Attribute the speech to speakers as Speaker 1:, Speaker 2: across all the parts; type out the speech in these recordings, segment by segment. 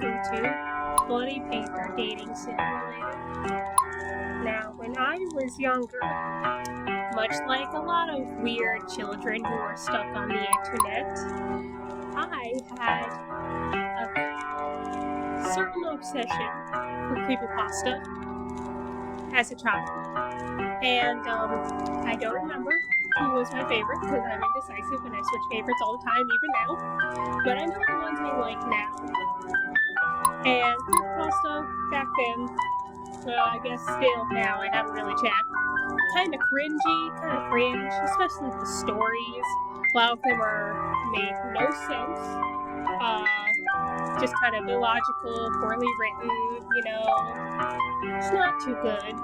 Speaker 1: welcome to Bloody Paper Dating Simulator. Now, when I was younger, much like a lot of weird children who are stuck on the internet, I had a certain obsession for creepypasta as a child. And I don't remember who was my favorite because I'm indecisive and I switch favorites all the time, even now. But I know the ones I like now. And creepypasta back then, I guess still now, I haven't really checked. Kind of cringe, especially the stories. A lot of them made no sense. Just kind of illogical, poorly written, it's not too good.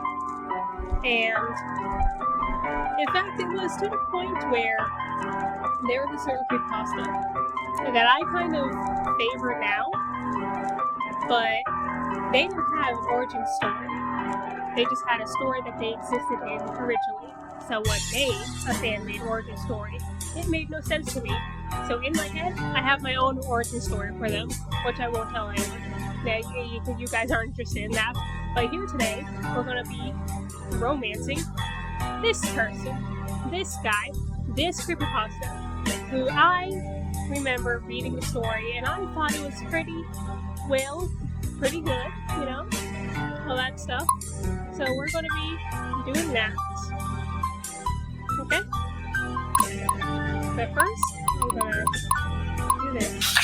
Speaker 1: And in fact, it was to the point where there was a certain creepypasta that I kind of favor now, but they didn't have an origin story. They just had a story that they existed in originally. So what made a fan-made origin story? It made no sense to me. So in my head, I have my own origin story for them, which I won't tell anyone. Now, you guys aren't interested in that. But here today, we're going to be romancing this person, this guy, this creepypasta, who I remember reading the story, and I thought it was pretty good, all that stuff. So we're going to be doing that. Okay? But first, I'm going to do this.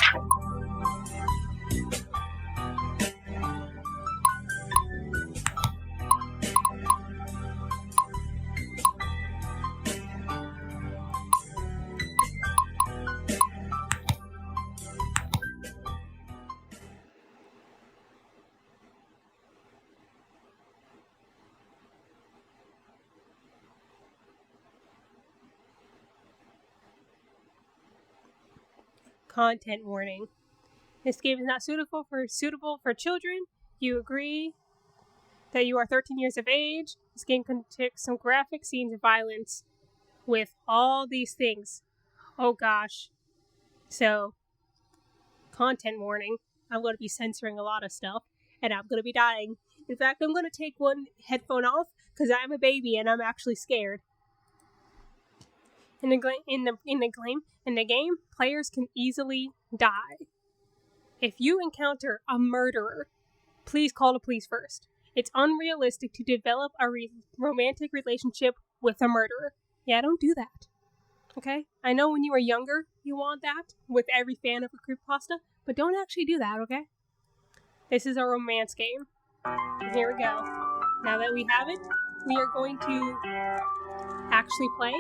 Speaker 1: Content warning. This game is not suitable for children. You agree that you are 13 years of age. This game contains some graphic scenes of violence with all these things. Oh gosh. So, content warning. I'm going to be censoring a lot of stuff, and I'm going to be dying. In fact, I'm going to take one headphone off because I'm a baby and I'm actually scared. In the game, players can easily die. If you encounter a murderer, please call the police first. It's unrealistic to develop a romantic relationship with a murderer. Yeah, don't do that. Okay? I know when you were younger, you want that with every fan of a creepypasta, but don't actually do that, okay? This is a romance game. Here we go. Now that we have it, we are going to actually play.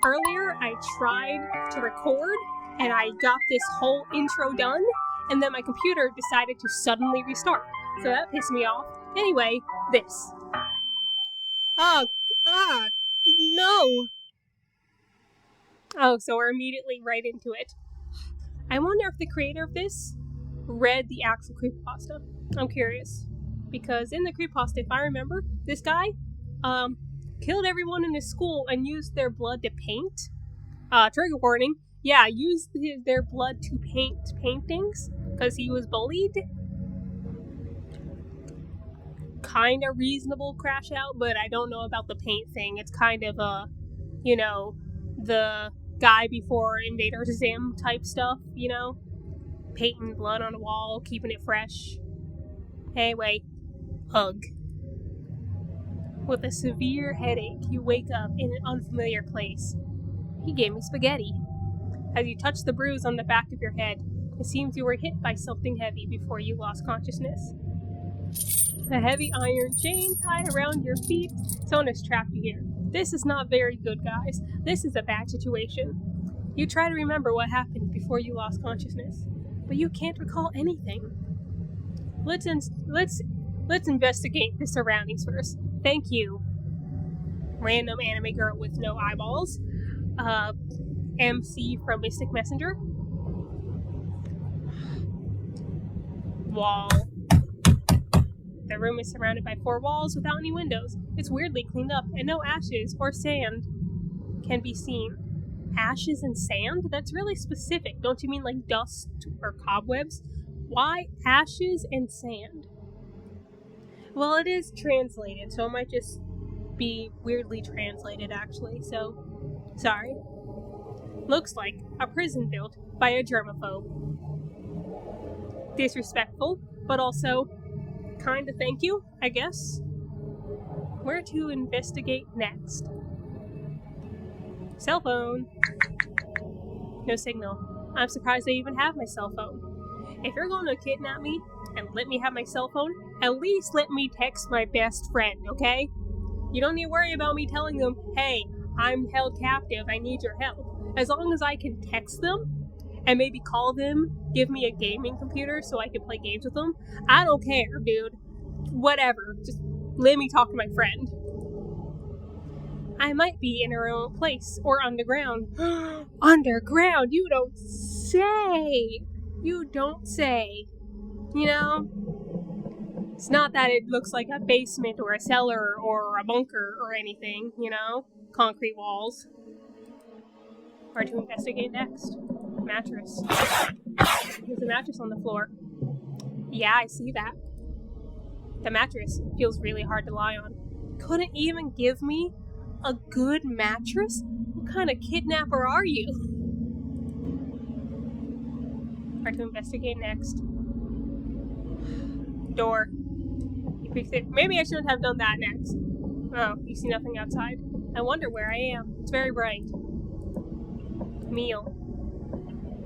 Speaker 1: Earlier, I tried to record, and I got this whole intro done, and then my computer decided to suddenly restart. So that pissed me off. Anyway, this. No! Oh, so we're immediately right into it. I wonder if the creator of this read the actual creepypasta. I'm curious. Because in the creepypasta, if I remember, this guy, killed everyone in his school and used their blood to paint. Trigger warning. Yeah, used their blood to paint paintings because he was bullied. Kind of reasonable crash out, but I don't know about the paint thing. It's kind of the guy before Invader Zim type stuff, painting blood on a wall, keeping it fresh. Anyway, hug. With a severe headache, you wake up in an unfamiliar place. He gave me spaghetti. As you touch the bruise on the back of your head, it seems you were hit by something heavy before you lost consciousness. A heavy iron chain tied around your feet. Someone has trapped you here. This is not very good, guys. This is a bad situation. You try to remember what happened before you lost consciousness, but you can't recall anything. Let's investigate the surroundings first. Thank you. Random anime girl with no eyeballs. MC from Mystic Messenger. Wall. The room is surrounded by 4 walls without any windows. It's weirdly cleaned up, and no ashes or sand can be seen. Ashes and sand? That's really specific. Don't you mean like dust or cobwebs? Why ashes and sand? Well, it is translated, so it might just be weirdly translated, actually, so sorry. Looks like a prison built by a germaphobe. Disrespectful, but also kind of thank you, I guess. Where to investigate next? Cell phone. No signal. I'm surprised they even have my cell phone. If you're going to kidnap me and let me have my cell phone, at least let me text my best friend, okay? You don't need to worry about me telling them, hey, I'm held captive, I need your help. As long as I can text them and maybe call them, give me a gaming computer so I can play games with them, I don't care, dude. Whatever. Just let me talk to my friend. I might be in a remote place or underground. Underground? You don't say! You don't say. You know? It's not that it looks like a basement or a cellar or a bunker or anything, you know? Concrete walls. Where to investigate next? Mattress. There's a mattress on the floor. Yeah, I see that. The mattress feels really hard to lie on. Couldn't even give me a good mattress? What kind of kidnapper are you? Where to investigate next? Door. Maybe I shouldn't have done that next. Oh, you see nothing outside? I wonder where I am. It's very bright. Meal.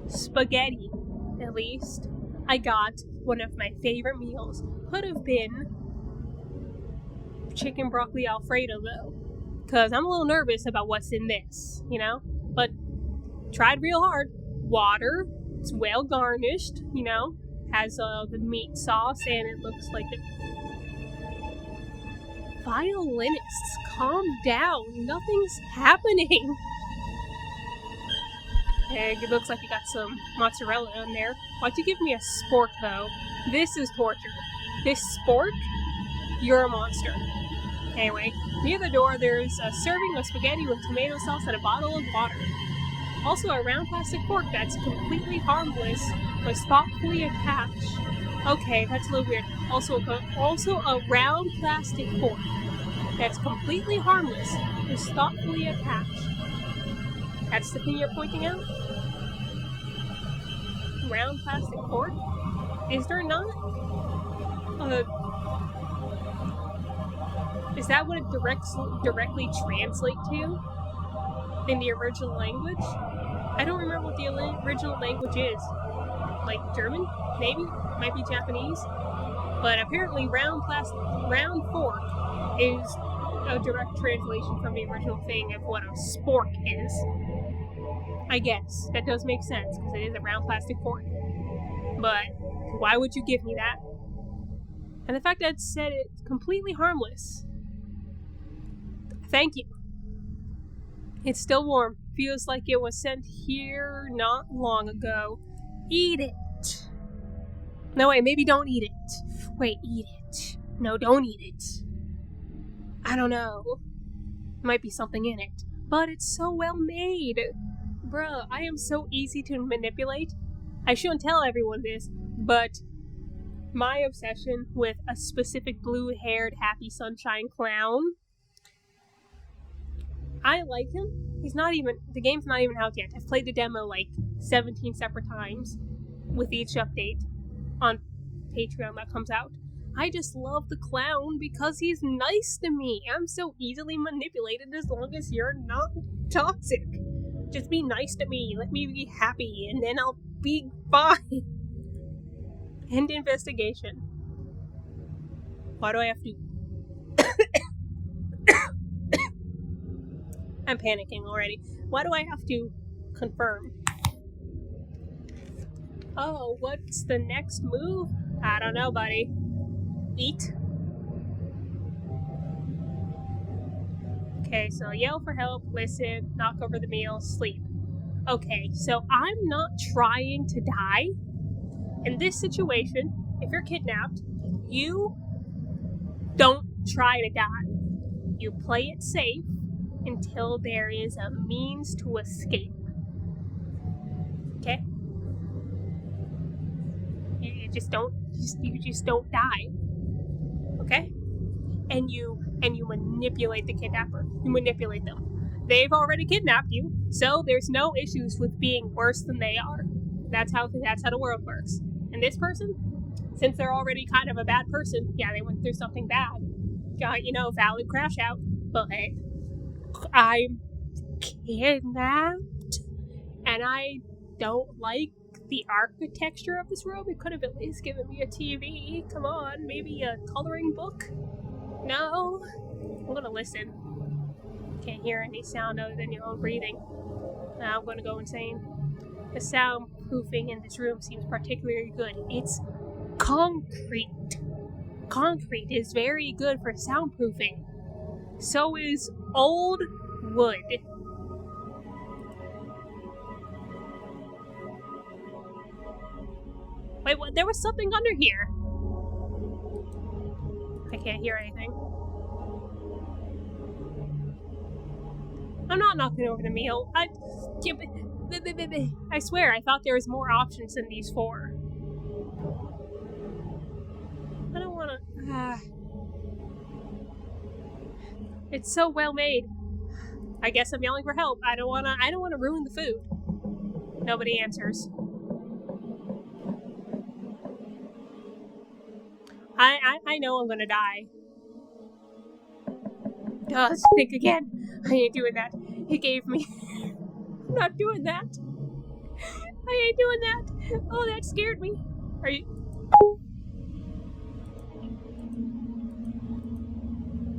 Speaker 1: Spaghetti, at least. I got one of my favorite meals. Could have been chicken broccoli Alfredo, though. Because I'm a little nervous about what's in this, you know? But tried real hard. Water. It's well garnished, you know? Has the meat sauce, and it looks like the violinists, calm down. Nothing's happening. Hey, it looks like you got some mozzarella in there. Why'd you give me a spork, though? This is torture. This spork? You're a monster. Anyway, near the door, there's a serving of spaghetti with tomato sauce and a bottle of water. Also, a round plastic fork that's completely harmless was thoughtfully attached. Okay, that's a little weird. Also a round plastic fork that's completely harmless is thoughtfully attached. That's the thing you're pointing out? Round plastic fork? Is there not? Is that what it directly translates to in the original language? I don't remember what the original language is. Like German? Maybe? Might be Japanese? But apparently round fork is a direct translation from the original thing of what a spork is. I guess. That does make sense, because it is a round plastic fork. But why would you give me that? And the fact that it said it's completely harmless. Thank you. It's still warm. Feels like it was sent here not long ago. Eat it. No, wait, maybe don't eat it. Wait, eat it. No, don't eat it. I don't know. Might be something in it. But it's so well made. Bruh, I am so easy to manipulate. I shouldn't tell everyone this, but my obsession with a specific blue-haired happy sunshine clown, I like him. The game's not even out yet. I've played the demo like 17 separate times with each update on Patreon that comes out. I just love the clown because he's nice to me. I'm so easily manipulated as long as you're not toxic. Just be nice to me. Let me be happy, and then I'll be fine. End investigation. Why do I have to... I'm panicking already. Why do I have to confirm? Oh, what's the next move? I don't know, buddy. Eat. Okay, so yell for help, listen, knock over the meal, sleep. Okay, so I'm not trying to die. In this situation, if you're kidnapped, you don't try to die. You play it safe until there is a means to escape. Okay? just don't die. Okay? And you manipulate the kidnapper. You manipulate them. They've already kidnapped you, so there's no issues with being worse than they are. That's how the world works. And this person, since they're already kind of a bad person, yeah, they went through something bad. Valid crash out, but I'm kidnapped, and I don't like the architecture of this room. It could have at least given me a TV. Come on, maybe a coloring book? No? I'm gonna listen. Can't hear any sound other than your own breathing. Now I'm gonna go insane. The soundproofing in this room seems particularly good. It's concrete. Concrete is very good for soundproofing. So is old wood. Wait, what? There was something under here. I can't hear anything. I'm not knocking over the meal. I swear, I thought there was more options than these 4. I don't wanna... It's so well made. I guess I'm yelling for help. I don't wanna ruin the food. Nobody answers. I know I'm gonna die. Think again. I ain't doing that. He gave me... I'm not doing that. I ain't doing that. Oh, that scared me. Are you...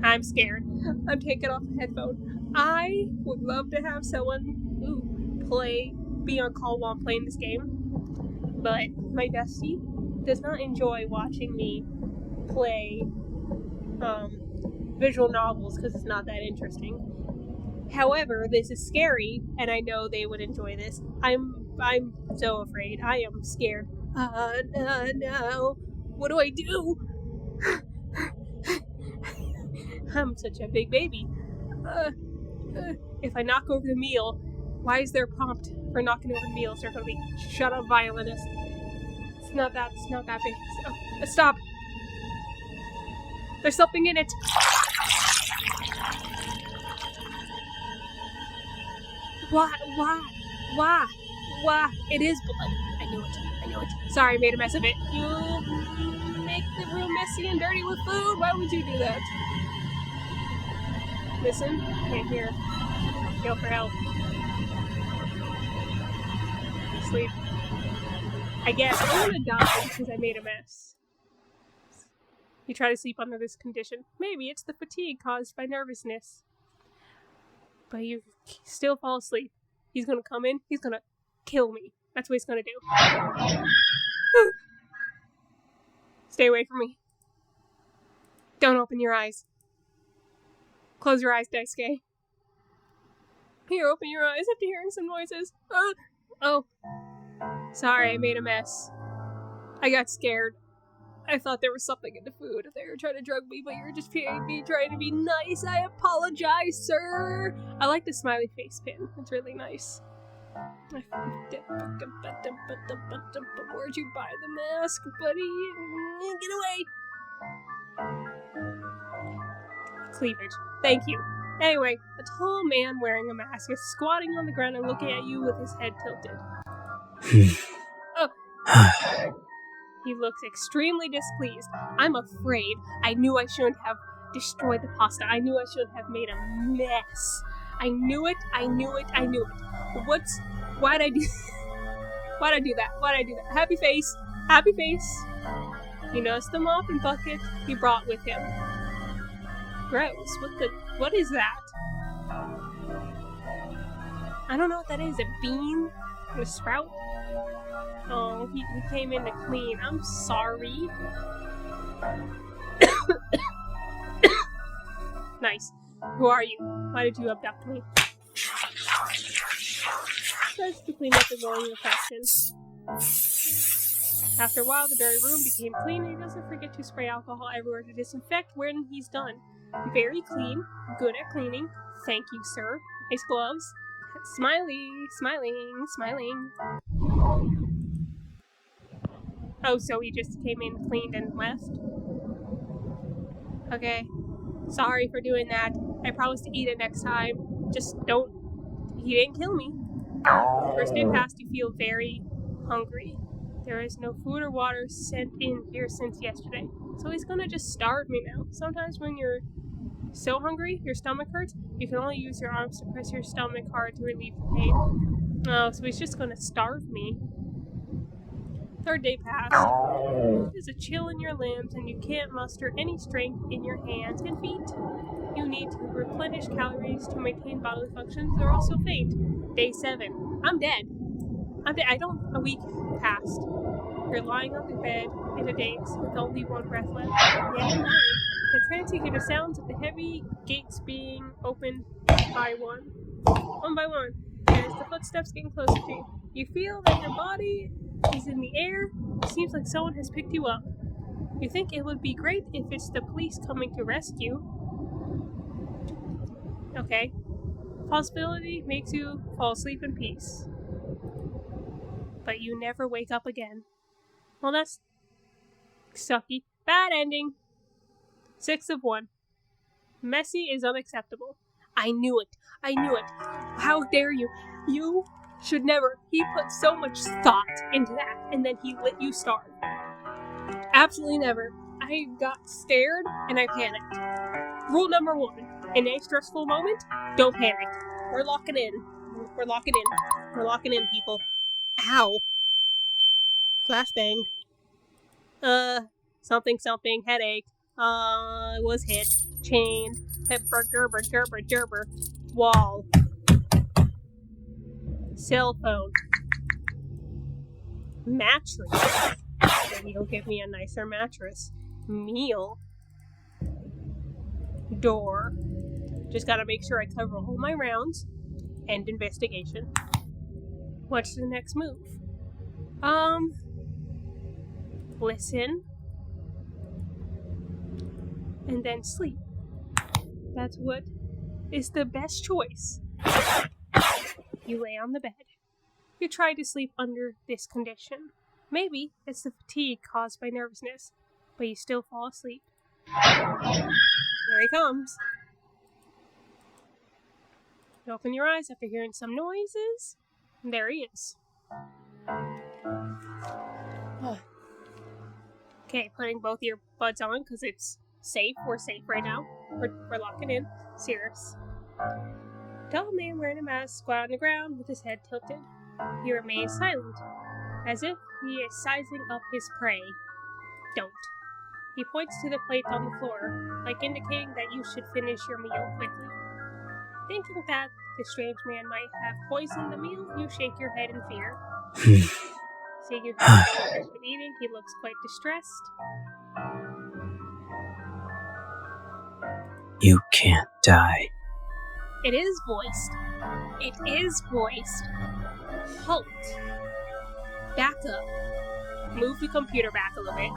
Speaker 1: I'm scared. I'm taking off the headphone. I would love to have someone be on call while I'm playing this game, but my bestie does not enjoy watching me play visual novels because it's not that interesting. However, this is scary, and I know they would enjoy this. I'm so afraid. I am scared. No. What do I do? I'm such a big baby. If I knock over the meal, why is there a prompt for knocking over the meals? They're going to be, shut up, violinist. It's not that big. Stop. There's something in it. Why? It is blood. I knew it. Sorry, I made a mess of it. You make the room messy and dirty with food? Why would you do that? Listen, can't hear. Yell for help. Sleep. I guess I'm gonna die because I made a mess. You try to sleep under this condition. Maybe it's the fatigue caused by nervousness. But you still fall asleep. He's gonna come in, he's gonna kill me. That's what he's gonna do. Stay away from me. Don't open your eyes. Close your eyes, Daisuke. Here, open your eyes after hearing some noises. Oh. Sorry, I made a mess. I got scared. I thought there was something in the food. They were trying to drug me, but you were just trying to be nice. I apologize, sir. I like the smiley face pin. It's really nice. Where'd you buy the mask, buddy? Get away. Cleavage. Thank you. Anyway, a tall man wearing a mask is squatting on the ground and looking at you with his head tilted. He looks extremely displeased. I'm afraid. I knew I shouldn't have destroyed the pasta. I knew I shouldn't have made a mess. I knew it. Why'd I do that? Happy face. You notice the mop and bucket he brought with him. Gross. What is that? I don't know what that is. A bean? A sprout? Oh, he came in to clean. I'm sorry. Nice. Who are you? Why did you abduct me? Starts to clean up the glowing reflection. After a while, the dirty room became clean, and he doesn't forget to spray alcohol everywhere to disinfect when he's done. Very clean. Good at cleaning. Thank you, sir. Nice gloves. Smiling. Oh, so he just came in, cleaned, and left? Okay. Sorry for doing that. I promise to eat it next time. Just don't... He didn't kill me. First it has to feel very hungry. There is no food or water sent in here since yesterday. So he's gonna just starve me now. Sometimes when you're so hungry, your stomach hurts, you can only use your arms to press your stomach hard to relieve the pain. Oh, so he's just gonna starve me. Third day passed. There's a chill in your limbs and you can't muster any strength in your hands and feet. You need to replenish calories to maintain bodily functions or also faint. Day 7. I'm dead. A week passed. You're lying on the bed in a daze with only one breath left. Day 9. The trance you hear the sounds of the heavy gates being opened by one. One by one. As the footsteps getting closer to you. You feel that your body is in the air. It seems like someone has picked you up. You think it would be great if it's the police coming to rescue. Okay. Possibility makes you fall asleep in peace. But you never wake up again. Well, that's sucky. Bad ending. 6 of 1. Messy is unacceptable. I knew it. How dare you? You should never. He put so much thought into that, and then he let you starve. Absolutely never. I got scared, and I panicked. Rule number 1. In a stressful moment, don't panic. We're locking in. We're locking in, people. Ow. Flashbang. Something, headache. Was hit. Chained. Gerber. Wall. Cell phone. Mattress. Maybe you'll give me a nicer mattress. Meal. Door. Just gotta make sure I cover all my rounds. End investigation. What's the next move? Listen. And then sleep. That's what is the best choice. You lay on the bed. You try to sleep under this condition. Maybe it's the fatigue caused by nervousness, but you still fall asleep. Here he comes. You open your eyes after hearing some noises, and there he is. Okay, putting both your buds on because it's safe. We're safe right now. We're locking in. Serious. Tall man wearing a mask squat on the ground with his head tilted. He remains silent, as if he is sizing up his prey. Don't. He points to the plate on the floor, like indicating that you should finish your meal quickly. Thinking that the strange man might have poisoned the meal, you shake your head in fear. Seeing you have been eating, he looks quite distressed.
Speaker 2: You can't die.
Speaker 1: It is voiced. Halt. Back up. Move the computer back a little bit.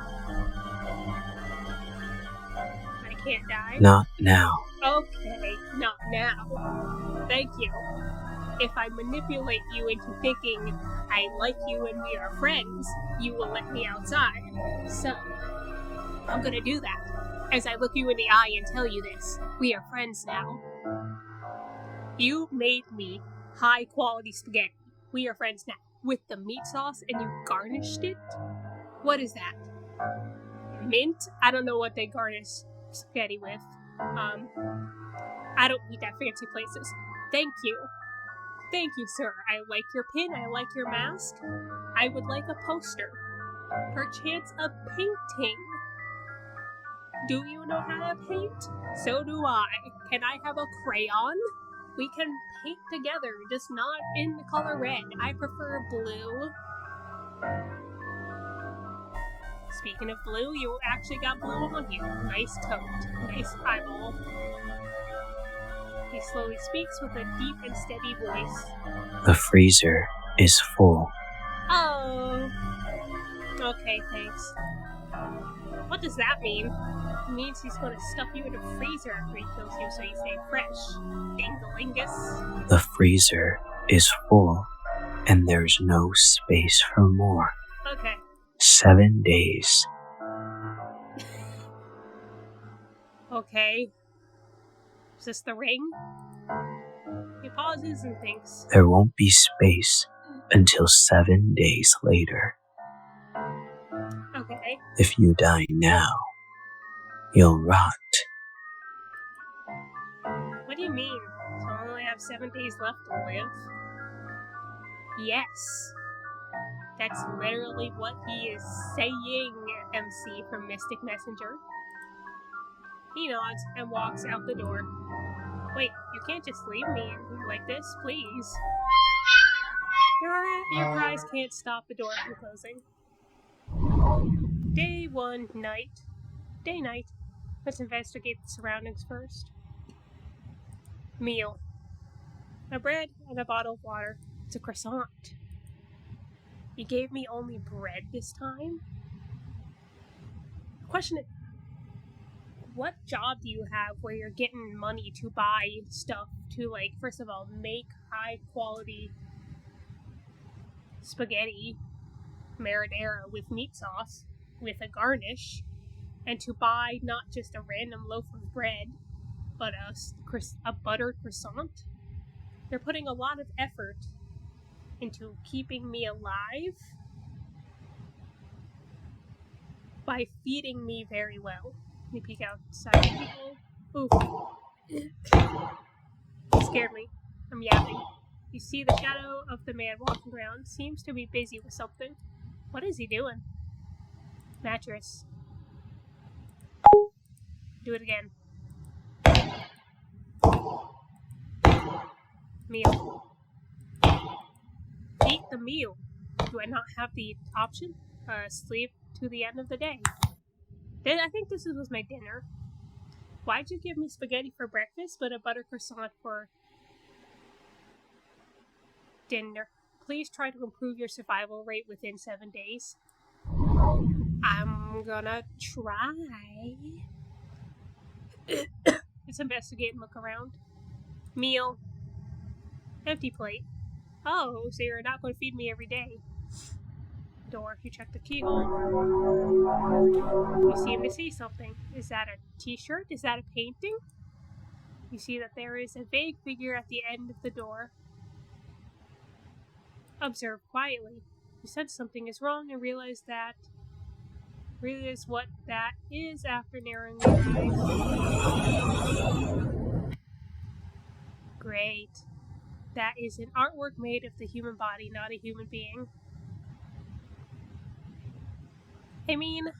Speaker 1: I can't die.
Speaker 2: Not now.
Speaker 1: Okay, not now. Thank you. If I manipulate you into thinking I like you and we are friends, you will let me outside. So, I'm gonna do that. As I look you in the eye and tell you this, we are friends now. You made me high-quality spaghetti. We are friends now. With the meat sauce and you garnished it? What is that? Mint? I don't know what they garnish spaghetti with. I don't eat at fancy places. Thank you. Thank you, sir. I like your pin. I like your mask. I would like a poster. Perchance a painting. Do you know how to paint? So do I. Can I have a crayon? We can paint together, just not in the color red. I prefer blue. Speaking of blue, you actually got blue on you. Nice coat. Nice eyeball. He slowly speaks with a deep and steady voice.
Speaker 2: The freezer is full.
Speaker 1: Oh. Okay, thanks. What does that mean? It means he's going to stuff you in a freezer after he kills you so you stay fresh. Dingalingus.
Speaker 2: The freezer is full, and there's no space for more.
Speaker 1: Okay.
Speaker 2: 7 days.
Speaker 1: Okay. Is this the ring? He pauses and thinks.
Speaker 2: There won't be space until 7 days later.
Speaker 1: Okay.
Speaker 2: If you die now, you'll rot.
Speaker 1: What do you mean? So I only have 7 days left to live? Yes. That's literally what he is saying, MC from Mystic Messenger. He nods and walks out the door. Wait, you can't just leave me in here like this, please. Your cries can't stop the door from closing. Day night. Let's investigate the surroundings first. Meal. A bread and a bottle of water. It's a croissant. You gave me only bread this time? Question is, what job do you have where you're getting money to buy stuff to, like, first of all, make high quality spaghetti marinara with meat sauce with a garnish, and to buy not just a random loaf of bread, but a buttered croissant? They're putting a lot of effort into keeping me alive by feeding me very well. You peek outside the people. Oof. He scared me. I'm yapping. You see the shadow of the man walking around. Seems to be busy with something. What is he doing? Mattress. Do it again. Meal. Eat the meal. Do I not have the option? Sleep to the end of the day. Then I think this was my dinner. Why'd you give me spaghetti for breakfast, but a butter croissant for dinner? Please try to improve your survival rate within 7 days. I'm gonna try. Let's investigate and look around. Meal. Empty plate. Oh, so you're not going to feed me every day. Door. You check the keyhole. You seem to see something. Is that a t-shirt? Is that a painting? You see that there is a vague figure at the end of the door. Observe quietly. You sense something is wrong and realize what that is after narrowing your eyes. Great. That is an artwork made of the human body, not a human being. I mean,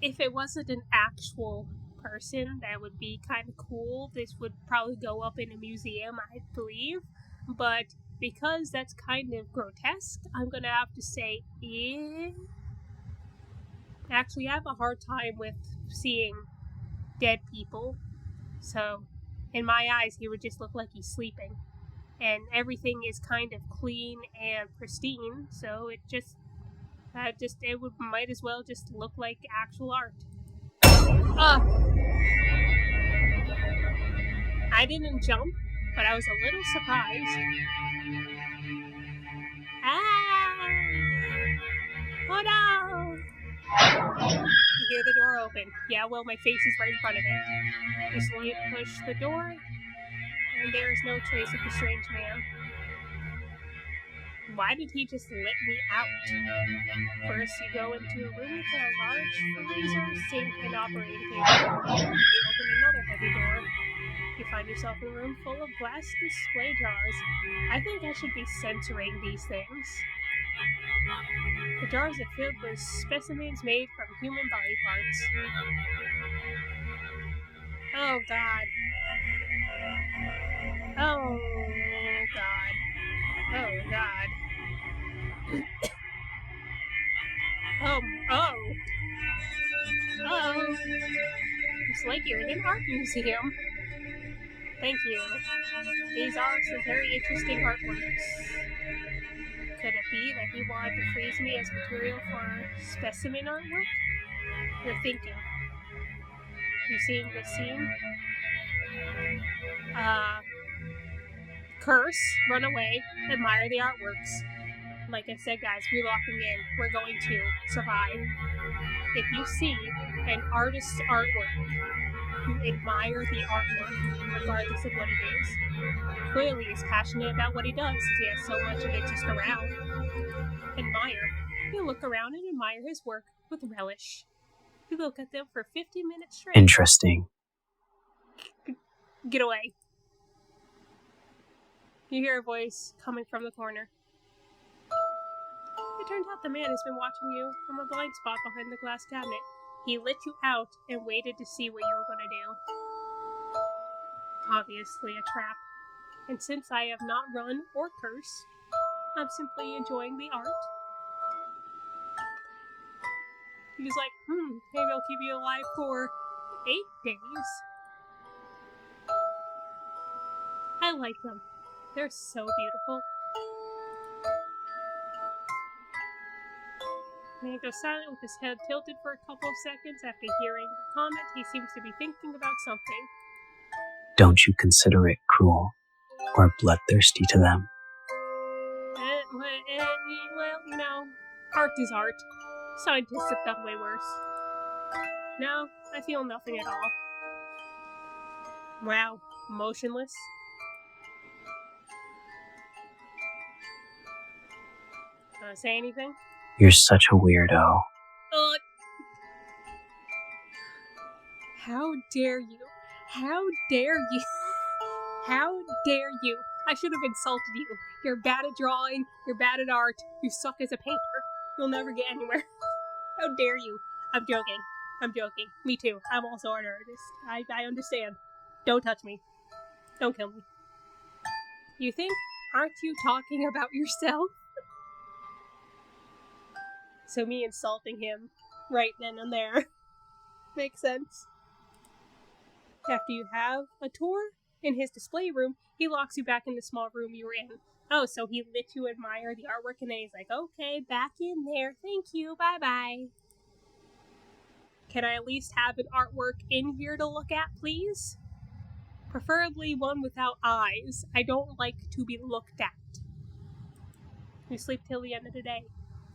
Speaker 1: if it wasn't an actual person, that would be kind of cool. This would probably go up in a museum, I believe. But because that's kind of grotesque, I'm gonna have to say, Actually, I have a hard time with seeing dead people. So, in my eyes, he would just look like he's sleeping. And everything is kind of clean and pristine, so it might as well just look like actual art. I didn't jump, but I was a little surprised. Oh no! You hear the door open. Yeah, well, my face is right in front of it. You slowly push the door, and there is no trace of the strange man. Why did he just let me out? First, you go into a room with a large freezer, sink, and operating table. Then you open another heavy door. You find yourself in a room full of glass display jars. I think I should be censoring these things. The jars are filled with specimens made from human body parts. Oh god. Oh god. Oh god. Oh. It's like you're in an art museum. Thank you. These are some very interesting artworks. Could it be that he wanted to freeze me as material for specimen artwork? You're thinking. You seeing this scene? Curse, run away, admire the artworks. Like I said, guys, we're locking in. We're going to survive. If you see an artist's artwork, you admire the artwork, regardless of what it is. Clearly, he's passionate about what he does. He has so much of it just around. Admire. You look around and admire his work with relish. You look at them for 50 minutes straight.
Speaker 2: Interesting.
Speaker 1: Get away. You hear a voice coming from the corner. It turns out the man has been watching you from a blind spot behind the glass cabinet. He lit you out and waited to see what you were going to do. Obviously a trap. And since I have not run or cursed, I'm simply enjoying the art. He's like, maybe I'll keep you alive for 8 days. I like them. They're so beautiful. Man goes silent with his head tilted for a couple of seconds. After hearing the comment, he seems to be thinking about something.
Speaker 2: Don't you consider it cruel or bloodthirsty to them?
Speaker 1: Well, you know, art is art. Scientists have done way worse. No, I feel nothing at all. Wow, motionless. Wanna say anything?
Speaker 2: You're such a weirdo.
Speaker 1: How dare you? How dare you? How dare you? I should have insulted you. You're bad at drawing, you're bad at art, you suck as a painter. You'll never get anywhere. How dare you? I'm joking. I'm joking. Me too. I'm also an artist. I understand. Don't touch me. Don't kill me. You think? Aren't you talking about yourself? So me insulting him right then and there makes sense. After you have a tour in his display room, he locks you back in the small room you were in. Oh, so he let you admire the artwork, and then he's like, okay, back in there. Thank you. Bye-bye. Can I at least have an artwork in here to look at, please? Preferably one without eyes. I don't like to be looked at. You sleep till the end of the day.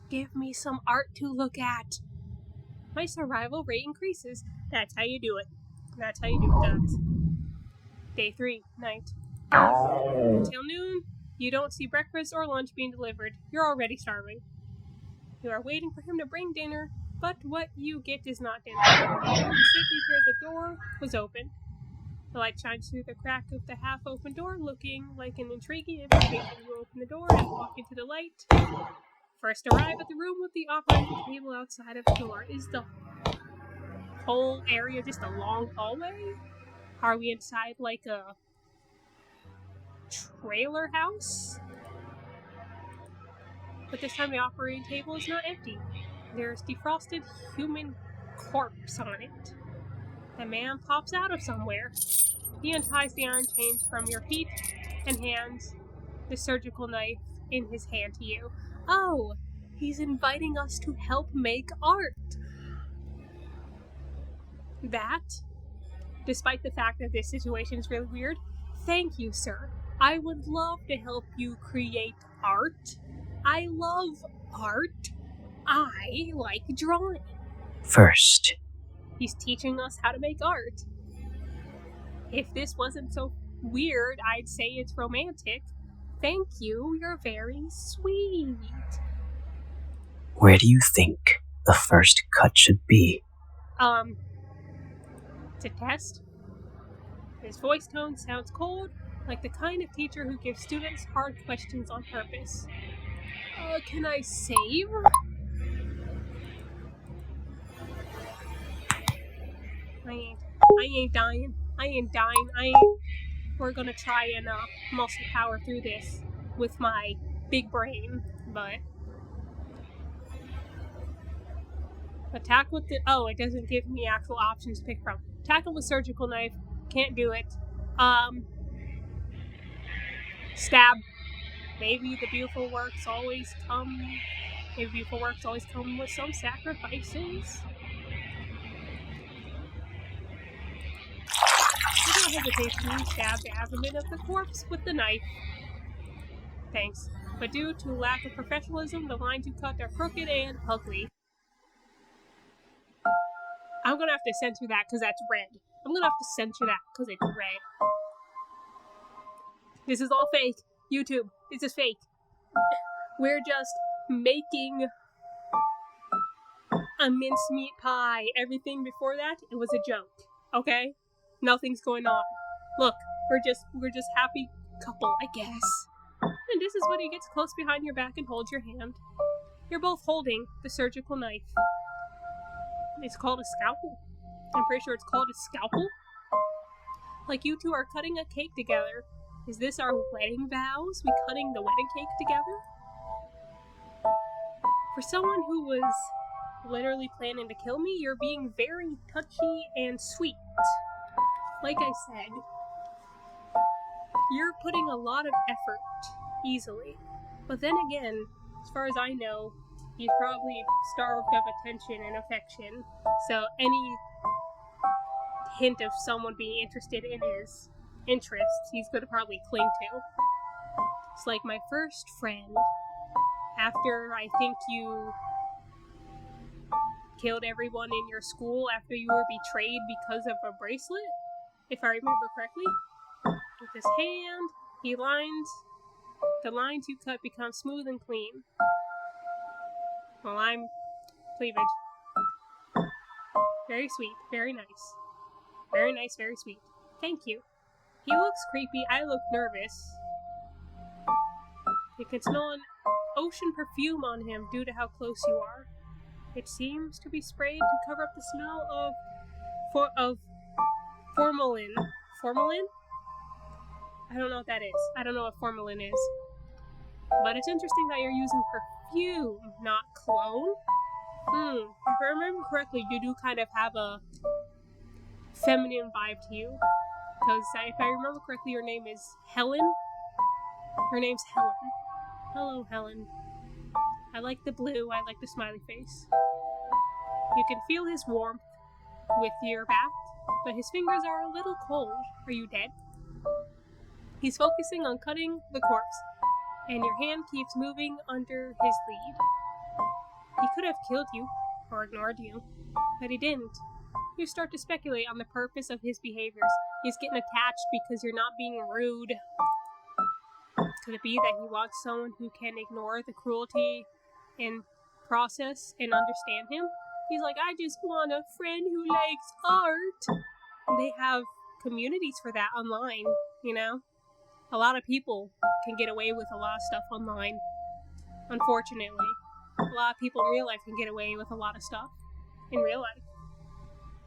Speaker 1: Give me some art to look at. My survival rate increases. That's how you do it. That's how you do it, guys. Day 3, night. Until noon, you don't see breakfast or lunch being delivered. You're already starving. You are waiting for him to bring dinner, but what you get is not dinner. You hear the door was open. The light shines through the crack of the half-open door, looking like an intriguing invitation. You open the door and walk into the light. First arrive at the room with the operating table outside of the door. Is the whole area just a long hallway? Are we inside like a trailer house? But this time the operating table is not empty. There's defrosted human corpse on it. The man pops out of somewhere. He unties the iron chains from your feet and hands the surgical knife in his hand to you. Oh, he's inviting us to help make art. That, despite the fact that this situation is really weird, thank you, sir. I would love to help you create art. I love art. I like drawing.
Speaker 2: First,
Speaker 1: he's teaching us how to make art. If this wasn't so weird, I'd say it's romantic. Thank you, you're very sweet.
Speaker 2: Where do you think the first cut should be?
Speaker 1: To test? His voice tone sounds cold, like the kind of teacher who gives students hard questions on purpose. Can I save? I ain't dying. We're gonna try and muscle power through this with my big brain, but attack with the it doesn't give me actual options to pick from. Tackle with surgical knife, can't do it. Stab. Maybe the beautiful works always come with some sacrifices. Without hesitation, you stab the abdomen of the corpse with the knife. Thanks. but due to lack of professionalism, the lines you cut are crooked and ugly. I'm gonna have to censor that because that's red. I'm gonna have to censor that because it's red. This is all fake. YouTube, this is fake. We're just making a mincemeat pie. Everything before that, it was a joke. Okay? Nothing's going on. Look, we're just happy couple, I guess. And this is when he gets close behind your back and holds your hand. You're both holding the surgical knife. It's called a scalpel. I'm pretty sure it's called a scalpel. Like you two are cutting a cake together. Is this our wedding vows? We cutting the wedding cake together? For someone who was literally planning to kill me, you're being very touchy and sweet. Like I said, you're putting a lot of effort easily. But then again, as far as I know, he's probably starved of attention and affection. So any hint of someone being interested in his interests, he's going to probably cling to. It's like my first friend. After I think you killed everyone in your school after you were betrayed because of a bracelet, if I remember correctly. With his hand, the lines you cut become smooth and clean. Well, I'm cleavage. Very sweet, very nice. Very nice, very sweet. Thank you. He looks creepy, I look nervous. You can smell an ocean perfume on him due to how close you are. It seems to be sprayed to cover up the smell of formalin. Formalin? I don't know what that is. I don't know what formalin is. But it's interesting that you're using perfume, not cologne. If I remember correctly, you do kind of have a feminine vibe to you. Because if I remember correctly, your name is Helen. Her name's Helen. Hello, Helen. I like the blue. I like the smiley face. You can feel his warmth with your back, but his fingers are a little cold. Are you dead? He's focusing on cutting the corpse, and your hand keeps moving under his lead. He could have killed you, or ignored you, but he didn't. You start to speculate on the purpose of his behaviors. He's getting attached because you're not being rude. Could it be that he wants someone who can ignore the cruelty and process and understand him? He's like, I just want a friend who likes art. They have communities for that online, you know? A lot of people can get away with a lot of stuff online, unfortunately. A lot of people in real life can get away with a lot of stuff in real life,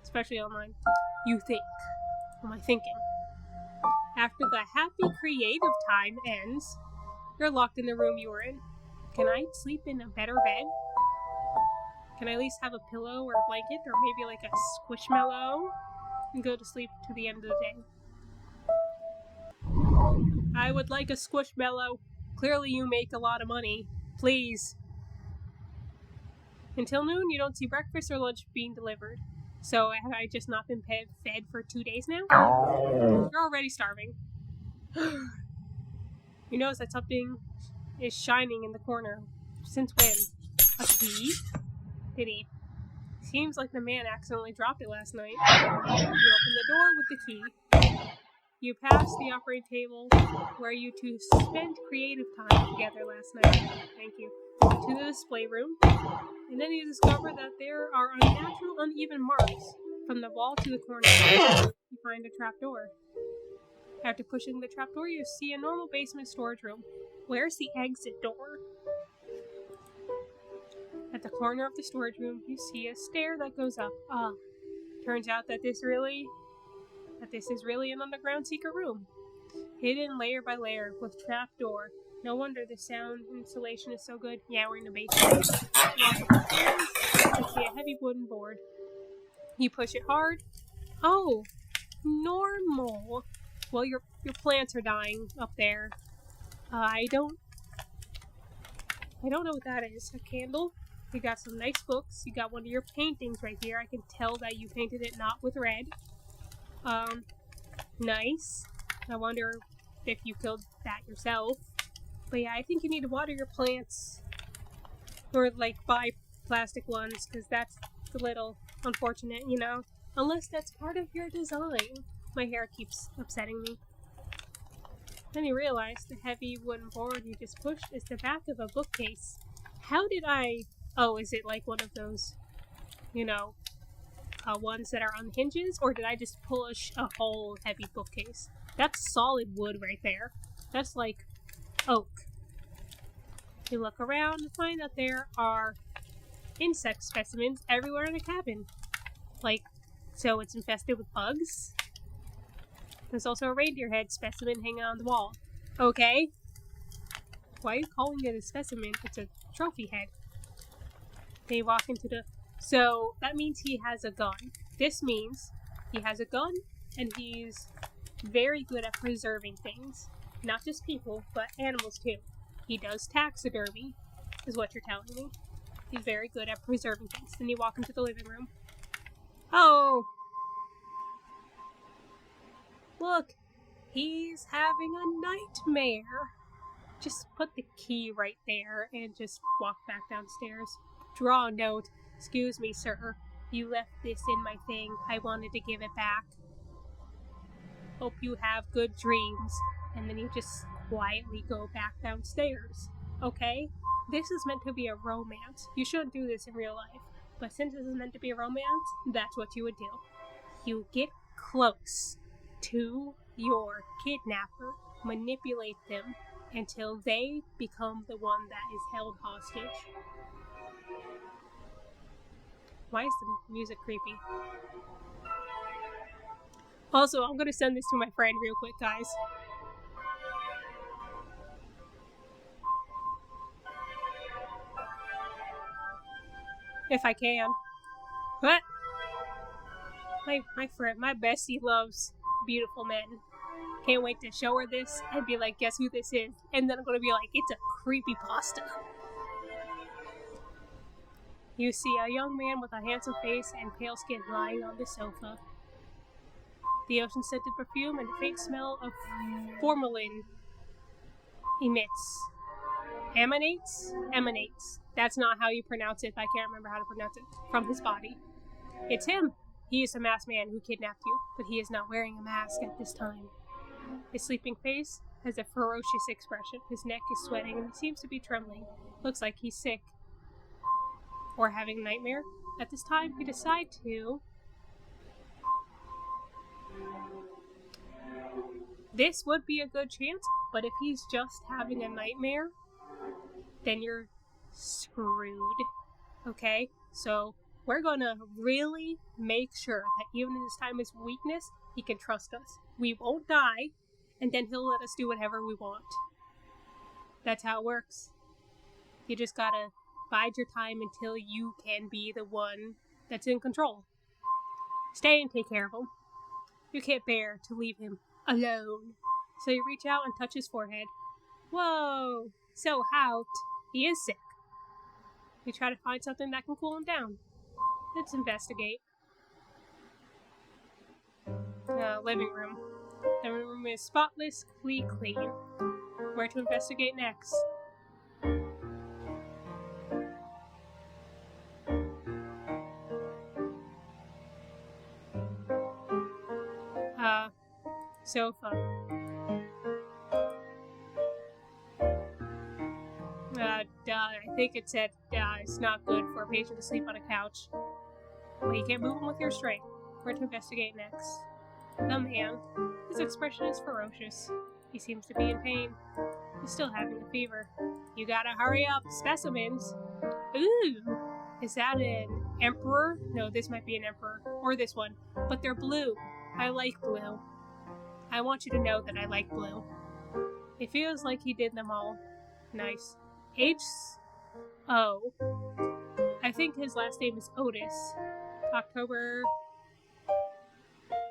Speaker 1: especially online. You think. What am I thinking? After the happy creative time ends, you're locked in the room you were in. Can I sleep in a better bed? Can I at least have a pillow or a blanket or maybe like a squishmallow and go to sleep to the end of the day? I would like a squishmallow. Clearly you make a lot of money. Please. Until noon, you don't see breakfast or lunch being delivered. So have I just not been fed for 2 days now? You're already starving. You notice that something is shining in the corner. Since when? A key? Did he? Seems like the man accidentally dropped it last night. You open the door with the key. You pass the operating table where you two spent creative time together last night. Thank you. To the display room. And then you discover that there are unnatural, uneven marks from the wall to the corner. You find a trapdoor. After pushing the trapdoor, you see a normal basement storage room. Where's the exit door? At the corner of the storage room, you see a stair that goes up. Turns out that this is really an underground secret room. Hidden layer by layer with trapdoor. No wonder the sound insulation is so good. Yeah, we're in the basement. You see a heavy wooden board. You push it hard. Oh, normal. Well, your plants are dying up there. I don't know what that is. A candle. You got some nice books. You got one of your paintings right here. I can tell that you painted it not with red. Nice. I wonder if you killed that yourself. But yeah, I think you need to water your plants. Or, like, buy plastic ones, because that's a little unfortunate, you know? Unless that's part of your design. My hair keeps upsetting me. Then you realize the heavy wooden board you just pushed is the back of a bookcase. How did I... Oh, is it like one of those, you know, ones that are on hinges? Or did I just push a whole heavy bookcase? That's solid wood right there. That's like oak. You look around and find that there are insect specimens everywhere in the cabin. Like, so it's infested with bugs. There's also a reindeer head specimen hanging on the wall. Okay. Why are you calling it a specimen? It's a trophy head. Then you walk into the... So, that means he has a gun. This means he has a gun, and he's very good at preserving things. Not just people, but animals too. He does taxidermy, is what you're telling me. He's very good at preserving things. Then you walk into the living room. Oh! Look! He's having a nightmare! Just put the key right there and just walk back downstairs. Draw a note. Excuse me, sir. You left this in my thing. I wanted to give it back. Hope you have good dreams. And then you just quietly go back downstairs. Okay? This is meant to be a romance. You shouldn't do this in real life. But since this is meant to be a romance, that's what you would do. You get close to your kidnapper, manipulate them until they become the one that is held hostage. Why is the music creepy? Also, I'm going to send this to my friend real quick, guys. If I can. What? My friend, my bestie loves beautiful men. Can't wait to show her this and be like, guess who this is? And then I'm going to be like, it's a creepypasta. You see a young man with a handsome face and pale skin lying on the sofa. The ocean-scented perfume and the faint smell of formalin emanates. That's not how you pronounce it. I can't remember how to pronounce it. From his body. It's him. He is the masked man who kidnapped you, but he is not wearing a mask at this time. His sleeping face has a ferocious expression. His neck is sweating and he seems to be trembling. Looks like he's sick. Or having a nightmare. At this time, you decide to... This would be a good chance, but if he's just having a nightmare, then you're screwed. Okay? So, we're gonna really make sure that even in this time of weakness, he can trust us. We won't die, and then he'll let us do whatever we want. That's how it works. You just gotta bide your time until you can be the one that's in control. Stay and take care of him. You can't bear to leave him alone. So you reach out and touch his forehead. Whoa! So out. He is sick. You try to find something that can cool him down. Let's investigate. Living room. The room is spotless, clean. Where to investigate next? Sofa. I think it said it's not good for a patient to sleep on a couch. Well, you can't move him with your strength. Where to investigate next? The man. His expression is ferocious. He seems to be in pain. He's still having a fever. You gotta hurry up. Specimens. Ooh! Is that an emperor? No, this might be an emperor. Or this one. But they're blue. I like blue. I want you to know that I like blue. It feels like he did them all. Nice. H.O. I think his last name is Otis. October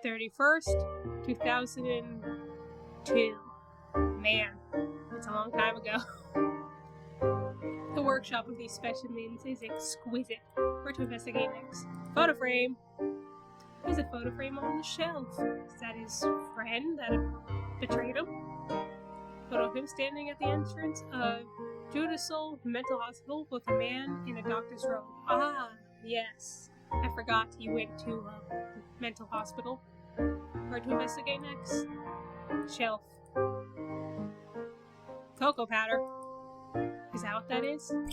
Speaker 1: 31st, 2002. Man, it's a long time ago. The workshop of these specimens is exquisite. Where to investigate next? Photo frame. There's a photo frame on the shelf. Is that his friend that betrayed him? Photo of him standing at the entrance of Judicial Mental Hospital with a man in a doctor's robe. Ah, yes. I forgot he went to a mental hospital. Where to investigate next? Shelf. Cocoa powder. Is that what that is? I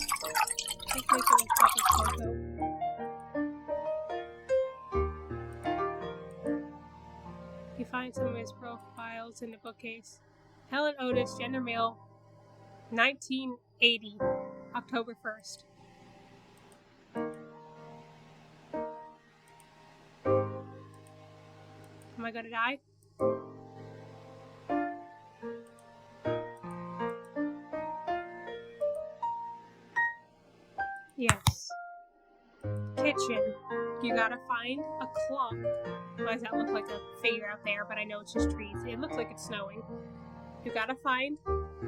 Speaker 1: think it's a cup of cocoa. You find some of his profiles in the bookcase. Helen Otis, gender male, 1980, October 1st. Am I gonna die? Yes. Kitchen. You gotta find a clock. Why does that look like a figure out there? But I know it's just trees. It looks like it's snowing. You gotta find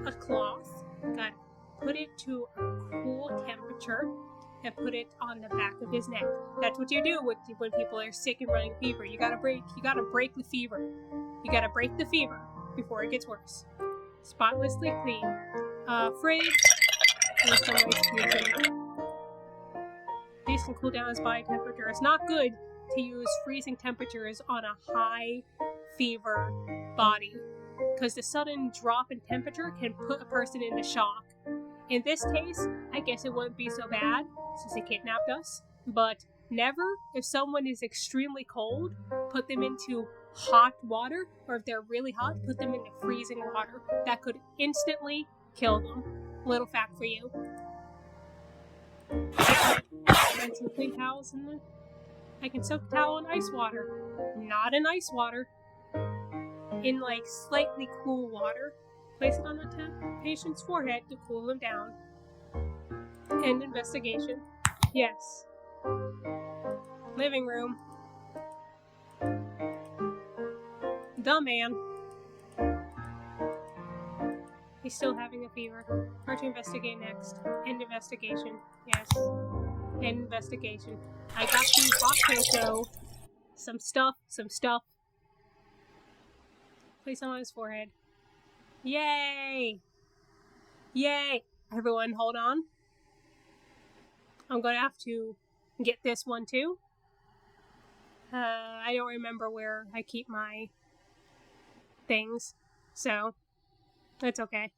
Speaker 1: a cloth. You gotta put it to a cool temperature and put it on the back of his neck. That's what you do when people are sick and running fever. You gotta break the fever. You gotta break the fever before it gets worse. Spotlessly clean. Fridge. There's some nice kitchen. These can cool down his body temperature. It's not good to use freezing temperatures on a high fever body, because the sudden drop in temperature can put a person into shock. In this case, I guess it wouldn't be so bad since they kidnapped us, but never, if someone is extremely cold, put them into hot water, or if they're really hot, put them into freezing water. That could instantly kill them. Little fact for you. And some clean towels in there. I can soak a towel in ice water. Not in ice water. In like slightly cool water. Place it on the patient's forehead to cool them down. End investigation. Yes. Living room. The man. He's still having a fever. Where to investigate next? End investigation. Yes. End investigation. I got some hot cocoa. Some stuff. Place on his forehead. Yay! Yay! Everyone, hold on. I'm gonna have to get this one too. I don't remember where I keep my things, so it's okay.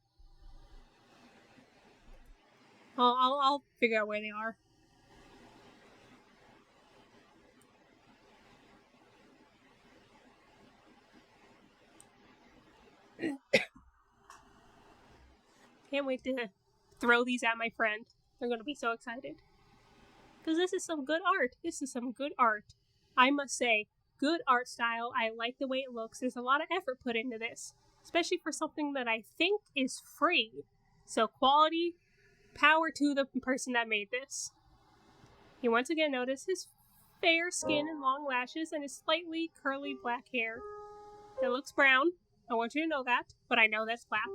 Speaker 1: I'll figure out where they are. Can't wait to throw these at my friend. They're gonna be so excited. Because this is some good art. I must say, good art style. I like the way it looks. There's a lot of effort put into this, especially for something that I think is free. So quality, power to the person that made this. You once again notice his fair skin and long lashes and his slightly curly black hair. That looks brown. I want you to know that, but I know that's black.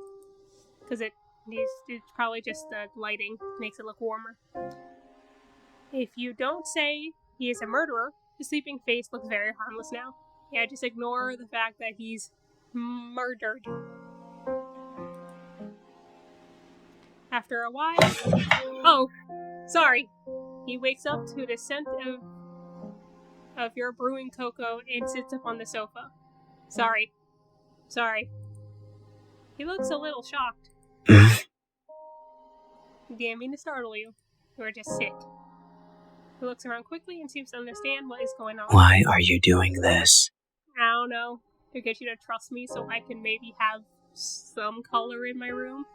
Speaker 1: Because it's probably just the lighting makes it look warmer. If you don't say he is a murderer, the sleeping face looks very harmless now. Yeah, just ignore the fact that he's murdered. After a while... Oh, sorry. He wakes up to the scent of your brewing cocoa and sits up on the sofa. Sorry. He looks a little shocked. Didn't mean to startle you. You were just sick. He looks around quickly and seems to understand what is going on.
Speaker 2: Why are you doing this?
Speaker 1: I don't know. To get you to trust me so I can maybe have some color in my room.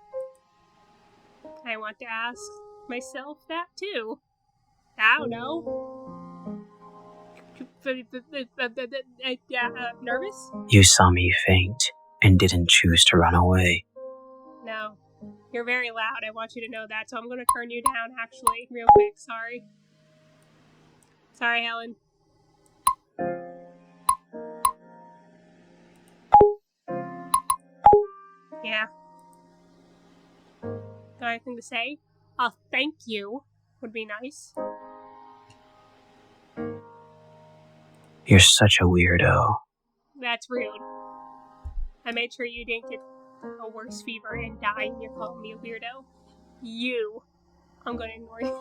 Speaker 1: I want to ask myself that too. I don't know. Nervous?
Speaker 2: You saw me faint and didn't choose to run away.
Speaker 1: No. You're very loud. I want you to know that. So I'm going to turn you down, actually, real quick. Sorry. Sorry, Helen. Yeah. Got anything to say? A thank you would be nice.
Speaker 2: You're such a weirdo.
Speaker 1: That's rude. I made sure you didn't get a worse fever and die and you're calling me a weirdo. I'm gonna ignore you.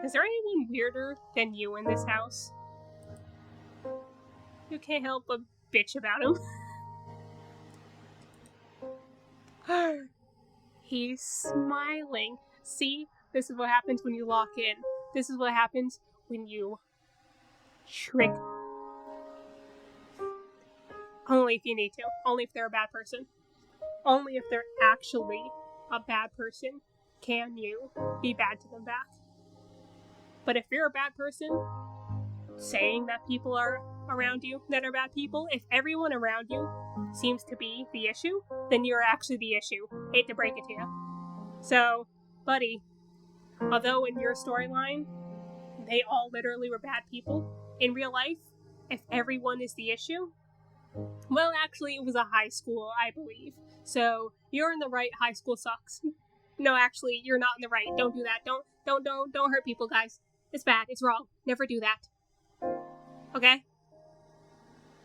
Speaker 1: Is there anyone weirder than you in this house? You can't help but bitch about him. He's smiling. See? This is what happens when you lock in. This is what happens when you trick. Only if you need to. Only if they're a bad person. Only if they're actually a bad person can you be bad to them back. But if you're a bad person, saying that people are around you that are bad people, if everyone around you seems to be the issue, then you're actually the issue. Hate to break it to you. So, buddy, although in your storyline, they all literally were bad people, in real life, if everyone is the issue, well, actually, it was a high school, I believe. So, you're in the right, high school sucks. No, actually, you're not in the right. Don't do that. Don't hurt people, guys. It's bad. It's wrong. Never do that. Okay?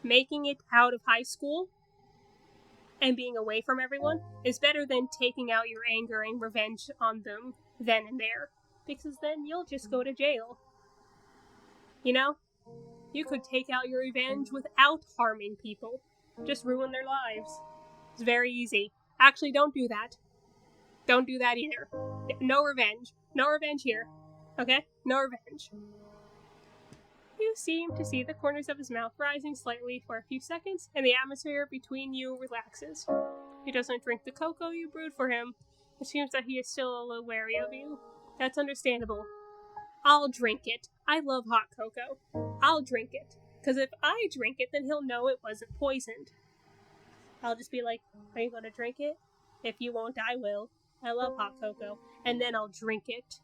Speaker 1: Making it out of high school and being away from everyone is better than taking out your anger and revenge on them then and there. Because then you'll just go to jail. You know? You could take out your revenge without harming people. Just ruin their lives. It's very easy. Actually, don't do that. Don't do that either. No revenge. No revenge here. Okay? No revenge. You seem to see the corners of his mouth rising slightly for a few seconds, and the atmosphere between you relaxes. He doesn't drink the cocoa you brewed for him. It seems that he is still a little wary of you. That's understandable. I'll drink it. I love hot cocoa. I'll drink it. Because if I drink it, then he'll know it wasn't poisoned. I'll just be like, are you going to drink it? If you won't, I will. I love hot cocoa. And then I'll drink it.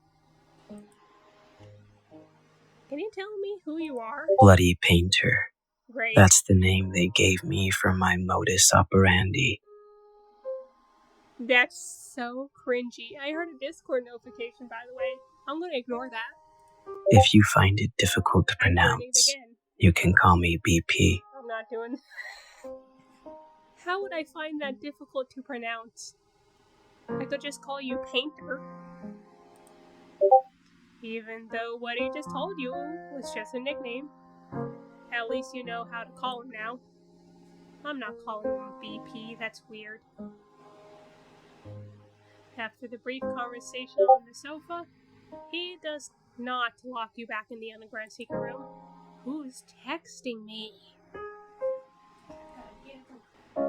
Speaker 1: Can you tell me who you are?
Speaker 2: Bloody Painter.
Speaker 1: Great.
Speaker 2: That's the name they gave me for my modus operandi.
Speaker 1: That's so cringy. I heard a Discord notification, by the way. I'm going to ignore that.
Speaker 2: If you find it difficult to pronounce, you can call me BP.
Speaker 1: I'm not doing... How would I find that difficult to pronounce? I could just call you Painter. Even though what he just told you was just a nickname. At least you know how to call him now. I'm not calling him BP, that's weird. After the brief conversation on the sofa, he does not lock you back in the underground secret room. Who's texting me?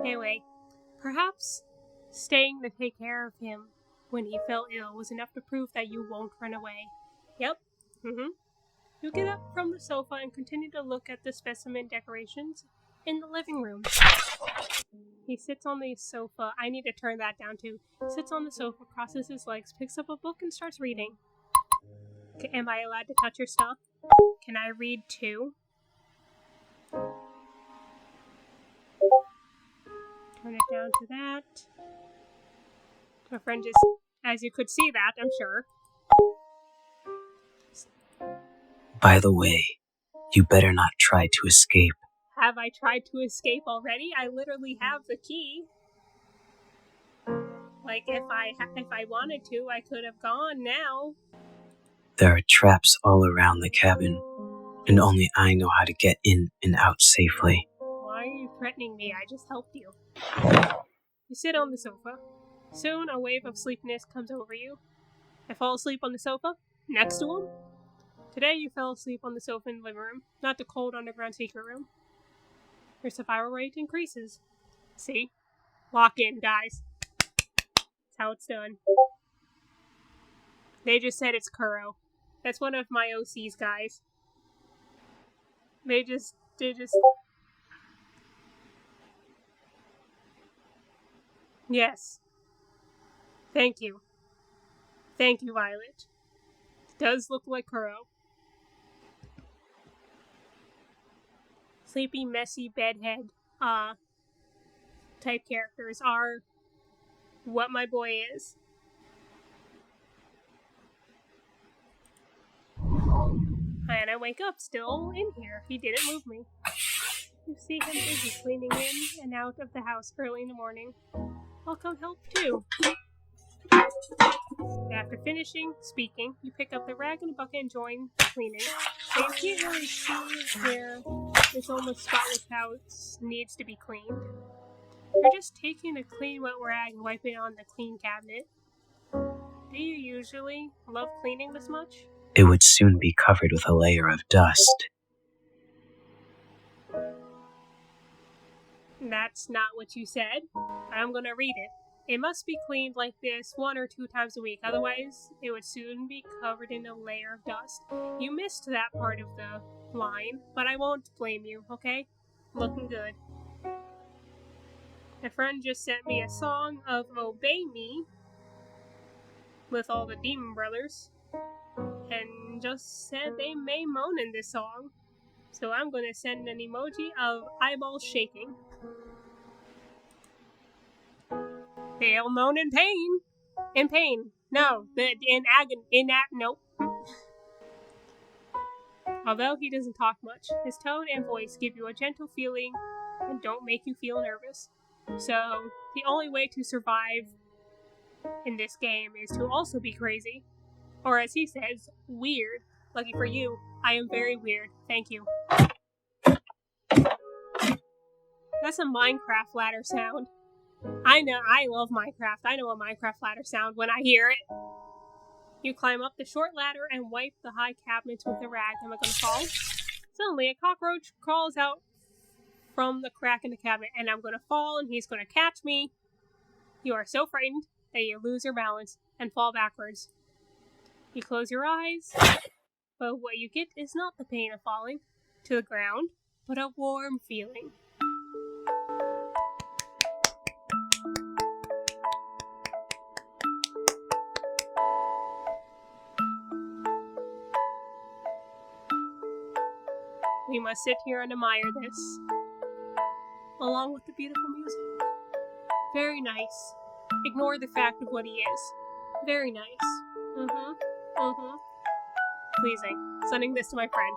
Speaker 1: Anyway, perhaps staying to take care of him when he fell ill was enough to prove that you won't run away. Yep. You get up from the sofa and continue to look at the specimen decorations in the living room. He sits on the sofa. I need to turn that down too. Sits on the sofa, crosses his legs, picks up a book, and starts reading. Am I allowed to touch your stuff? Can I read too? Turn it down to that. My friend just, as you could see that, I'm sure.
Speaker 2: By the way, you better not try to escape.
Speaker 1: Have I tried to escape already? I literally have the key. Like, if I wanted to, I could have gone now.
Speaker 2: There are traps all around the cabin, and only I know how to get in and out safely.
Speaker 1: Why are you threatening me? I just helped you. You sit on the sofa. Soon, a wave of sleepiness comes over you. I fall asleep on the sofa, next to him. Today, you fell asleep on the sofa in the living room, not the cold underground secret room. Your survival rate increases. See? Lock in, guys. That's how it's done. They just said it's Kuro. That's one of my OC's guys. They just... Yes. Thank you. Thank you, Violet. It does look like Kuro. Sleepy, messy, bedhead, type characters are what my boy is. And I wake up still in here. He didn't move me. You see him busy cleaning in and out of the house early in the morning. I'll come help too. After finishing speaking, you pick up the rag and a bucket and join the cleaning. And you can't really see where this almost spotless house needs to be cleaned. You're just taking a clean wet rag and wiping it on the clean cabinet. Do you usually love cleaning this much?
Speaker 2: It would soon be covered with a layer of dust.
Speaker 1: That's not what you said. I'm gonna read it. It must be cleaned like this 1 or 2 times a week, otherwise it would soon be covered in a layer of dust. You missed that part of the line, but I won't blame you, okay? Looking good. A friend just sent me a song of Obey Me with all the Demon Brothers, and just said they may moan in this song. So I'm gonna send an emoji of eyeballs shaking. They'll moan in pain. In pain. No, in agony. Nope. Although he doesn't talk much, his tone and voice give you a gentle feeling and don't make you feel nervous. So, the only way to survive in this game is to also be crazy. Or as he says, weird. Lucky for you, I am very weird. Thank you. That's a Minecraft ladder sound. I know, I love Minecraft. I know a Minecraft ladder sound when I hear it. You climb up the short ladder and wipe the high cabinets with the rag. Am I gonna fall? Suddenly, a cockroach crawls out from the crack in the cabinet, and I'm gonna fall, and he's gonna catch me. You are so frightened that you lose your balance and fall backwards. You close your eyes, but what you get is not the pain of falling to the ground, but a warm feeling. We must sit here and admire this, along with the beautiful music. Very nice. Ignore the fact of what he is. Very nice. Pleasing. Sending this to my friend.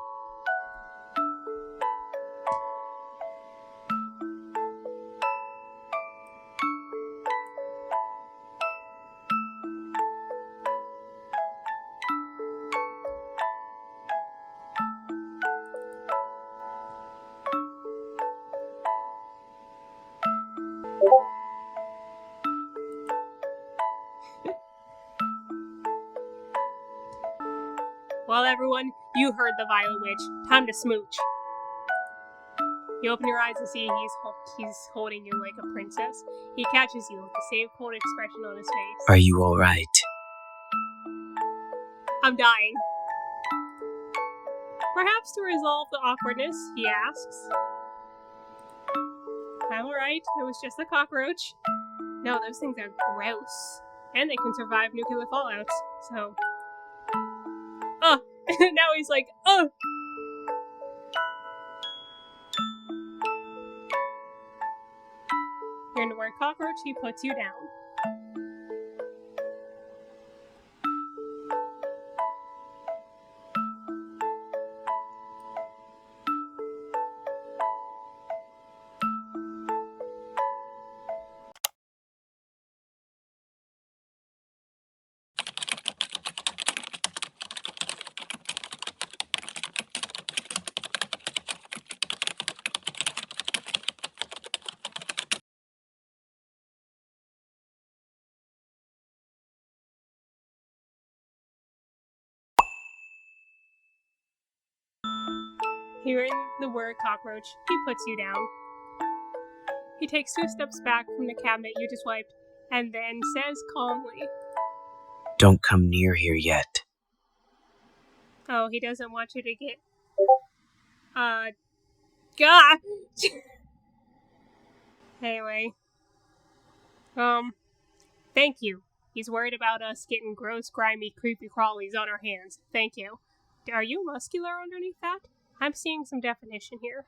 Speaker 1: Well, everyone, you heard the Violet Witch. Time to smooch. You open your eyes and see he's holding you like a princess. He catches you with the same cold expression on his face.
Speaker 2: Are you alright?
Speaker 1: I'm dying. Perhaps to resolve the awkwardness, he asks. I'm alright, it was just a cockroach. No, those things are gross. And they can survive nuclear fallouts, so... now he's like, Hearing the word cockroach, he puts you down. Hearing the word cockroach, he puts you down. He takes 2 steps back from the cabinet you just wiped, and then says calmly,
Speaker 2: Don't come near here yet.
Speaker 1: Oh, he doesn't want you to get... God! Anyway. Thank you. He's worried about us getting gross, grimy, creepy crawlies on our hands. Thank you. Are you muscular underneath that? I'm seeing some definition here.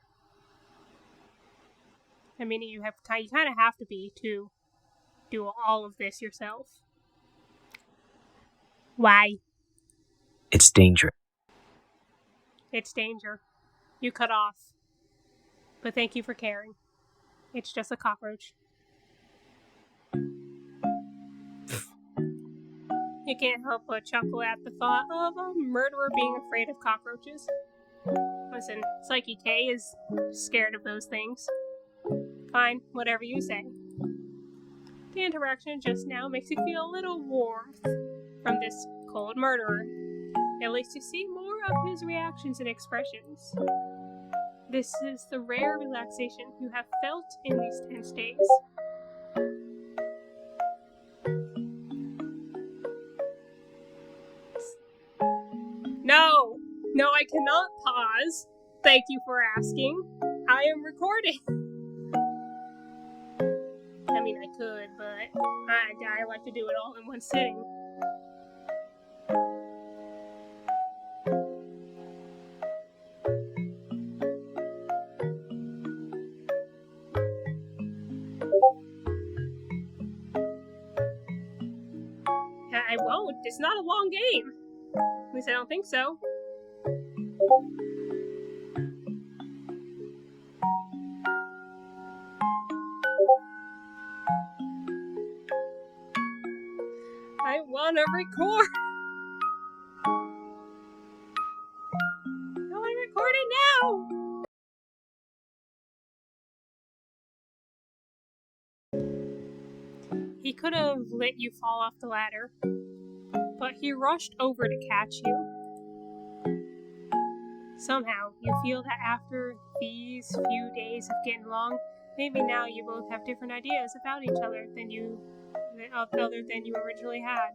Speaker 1: I mean, you kind of have to be to do all of this yourself. Why?
Speaker 2: It's dangerous.
Speaker 1: It's danger. You cut off. But thank you for caring. It's just a cockroach. You can't help but chuckle at the thought of a murderer being afraid of cockroaches. Listen, Psyche K is scared of those things. Fine, whatever you say. The interaction just now makes you feel a little warmth from this cold murderer. At least you see more of his reactions and expressions. This is the rare relaxation you have felt in these tense days. No, I cannot pause. Thank you for asking. I am recording. I mean, I could, but I like to do it all in one sitting. I won't. It's not a long game. At least I don't think so. I want to record. I want to record it now. He could have let you fall off the ladder, but he rushed over to catch you. Somehow, you feel that after these few days of getting along, maybe now you both have different ideas about each other than you originally had.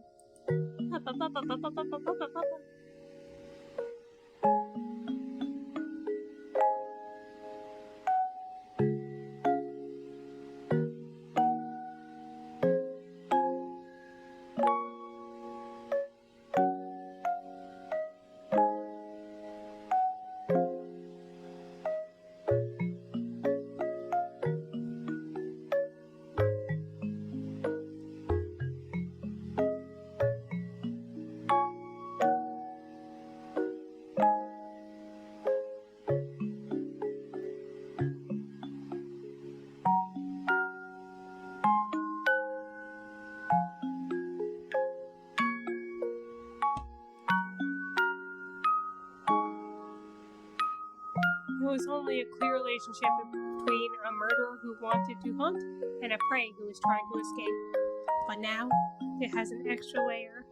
Speaker 1: It was only a clear relationship between a murderer who wanted to hunt and a prey who was trying to escape. But now, it has an extra layer.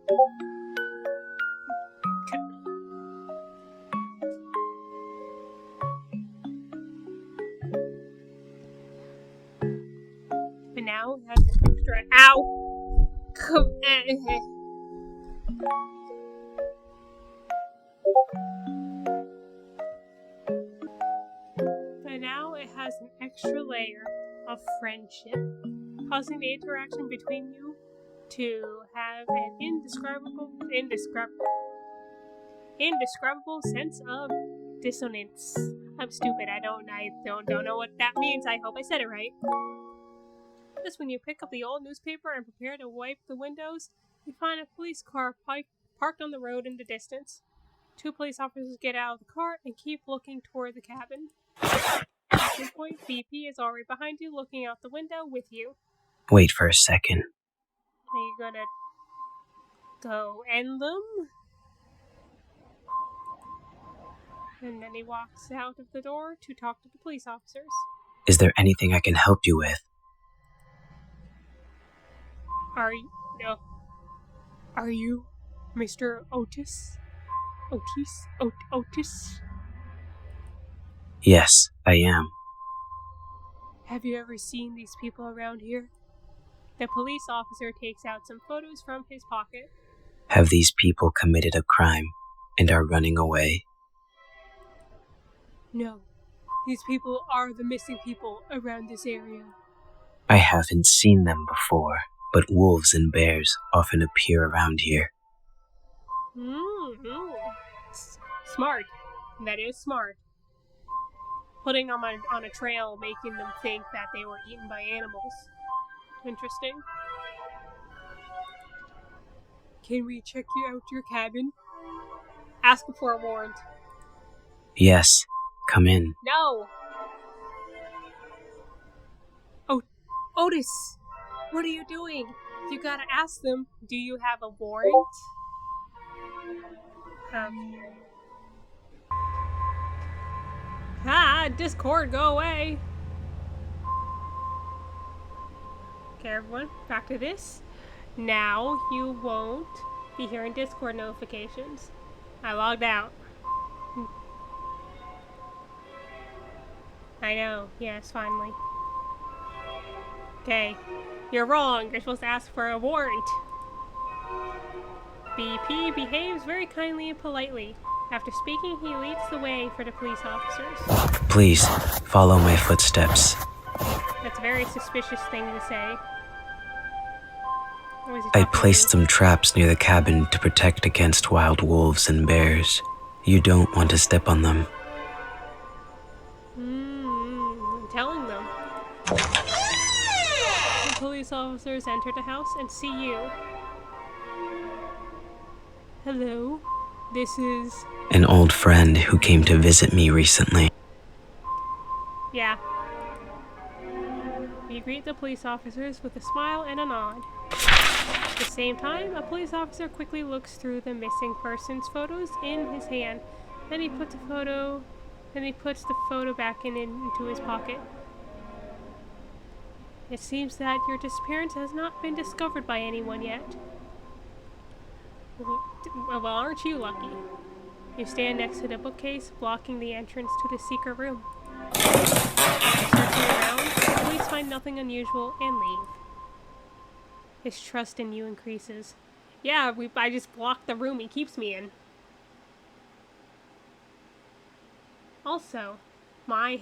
Speaker 1: But now, it has an extra... Ow! But now it has an extra layer of friendship, causing the interaction between you to have an indescribable sense of dissonance. I'm stupid. I don't know what that means. I hope I said it right. Just when you pick up the old newspaper and prepare to wipe the windows, you find a police car parked on the road in the distance. 2 police officers get out of the car and keep looking toward the cabin. At this point, BP is already behind you, looking out the window with you.
Speaker 2: Wait for a second.
Speaker 1: Are you gonna go end them? And then he walks out of the door to talk to the police officers.
Speaker 2: Is there anything I can help you with?
Speaker 1: Are you Mr. Otis? Otis?
Speaker 2: Yes, I am.
Speaker 1: Have you ever seen these people around here? The police officer takes out some photos from his pocket.
Speaker 2: Have these people committed a crime and are running away?
Speaker 1: No. These people are the missing people around this area.
Speaker 2: I haven't seen them before, but wolves and bears often appear around here.
Speaker 1: Smart. That is smart. Putting them on a trail, making them think that they were eaten by animals. Interesting. Can we check you out your cabin? Ask before warned.
Speaker 2: Yes, come in.
Speaker 1: No! Otis! What are you doing? You gotta ask them, do you have a warrant? Discord, go away. Okay, everyone, back to this. Now you won't be hearing Discord notifications. I logged out. I know, yes, finally. Okay, you're wrong. You're supposed to ask for a warrant. BP behaves very kindly and politely. After speaking, he leads the way for the police officers.
Speaker 2: Please, follow my footsteps.
Speaker 1: That's a very suspicious thing to say.
Speaker 2: I placed some traps near the cabin to protect against wild wolves and bears. You don't want to step on them.
Speaker 1: I'm telling them. The police officers enter the house and see you. Hello, this is...
Speaker 2: An old friend who came to visit me recently.
Speaker 1: Yeah. You greet the police officers with a smile and a nod. At the same time, a police officer quickly looks through the missing person's photos in his hand. Then he puts the photo back into his pocket. It seems that your disappearance has not been discovered by anyone yet. Well, aren't you lucky? You stand next to the bookcase, blocking the entrance to the secret room. Searching around, the police find nothing unusual and leave. His trust in you increases. Yeah, I just blocked the room he keeps me in. Also, my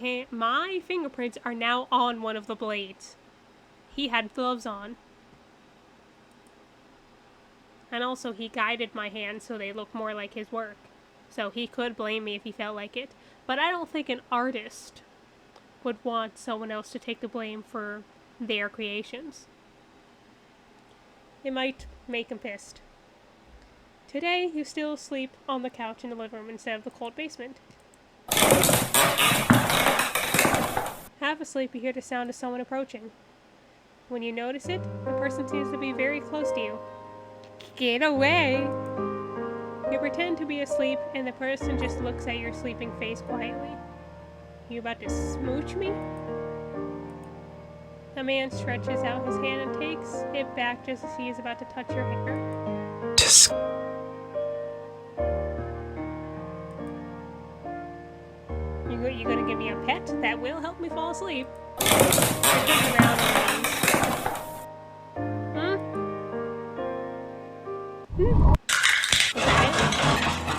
Speaker 1: fingerprints are now on one of the blades. He had gloves on. And also, he guided my hands so they look more like his work. So he could blame me if he felt like it. But I don't think an artist would want someone else to take the blame for their creations. It might make him pissed. Today, you still sleep on the couch in the living room instead of the cold basement. Half asleep, you hear the sound of someone approaching. When you notice it, the person seems to be very close to you. Get away! You pretend to be asleep, and the person just looks at your sleeping face quietly. You about to smooch me? The man stretches out his hand and takes it back just as he is about to touch your hair. You gonna give me a pet that will help me fall asleep?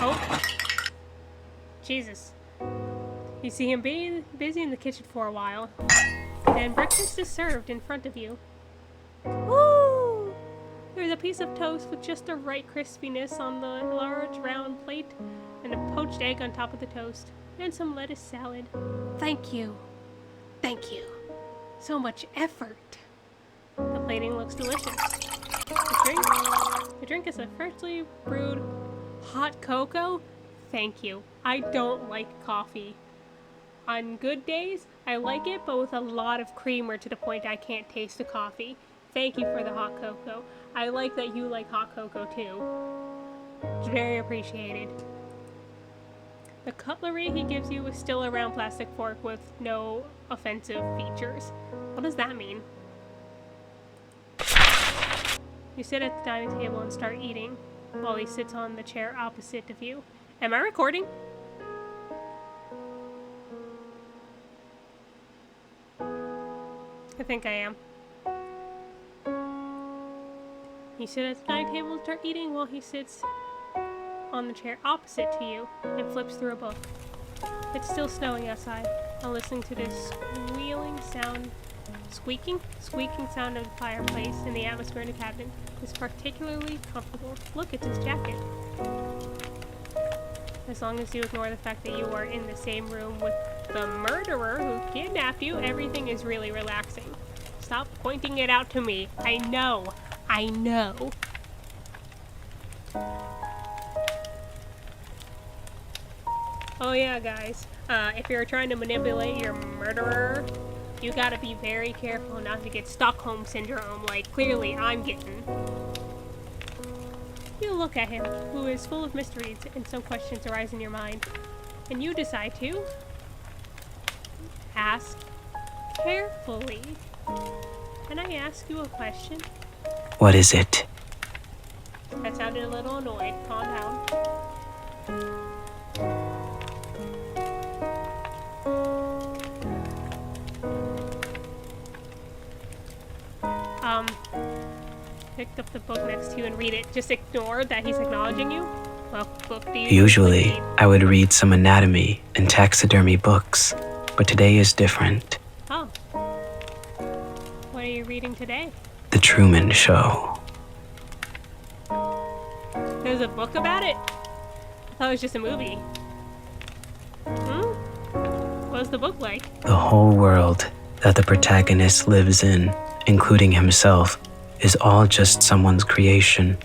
Speaker 1: Oh. Jesus. You see him being busy in the kitchen for a while. And breakfast is served in front of you. Woo! There's a piece of toast with just the right crispiness on the large round plate, and a poached egg on top of the toast, and some lettuce salad. Thank you. Thank you. So much effort. The plating looks delicious. The drink is a freshly brewed hot cocoa. Thank you. I don't like coffee. On good days, I like it, but with a lot of creamer to the point I can't taste the coffee. Thank you for the hot cocoa. I like that you like hot cocoa too. It's very appreciated. The cutlery he gives you is still a round plastic fork with no offensive features. What does that mean? You sit at the dining table and start eating, while he sits on the chair opposite of you. Am I recording? I think I am. You sit at the dining table and start eating while he sits on the chair opposite to you and flips through a book. It's still snowing outside. I'm listening to this squeaking sound of the fireplace in the atmosphere in the cabin. It's particularly comfortable. Look, it's his jacket. As long as you ignore the fact that you are in the same room with the murderer who kidnapped you, everything is really relaxing. Stop pointing it out to me. I know. Oh yeah, guys. If you're trying to manipulate your murderer, You gotta be very careful not to get Stockholm Syndrome like clearly I'm getting. You look at him, who is full of mysteries, and some questions arise in your mind. And you decide to ask carefully. Can I ask you a question?
Speaker 2: What is it?
Speaker 1: That sounded a little annoyed. Calm down. Picked up the book next to you and read it. Just ignore that he's acknowledging you. What book do you
Speaker 2: Usually,
Speaker 1: read?
Speaker 2: I would read some anatomy and taxidermy books, but today is different.
Speaker 1: Oh. What are you reading today?
Speaker 2: The Truman Show.
Speaker 1: There's a book about it? I thought it was just a movie. What was the book like?
Speaker 2: The whole world that the protagonist lives in, including himself, is all just someone's creation.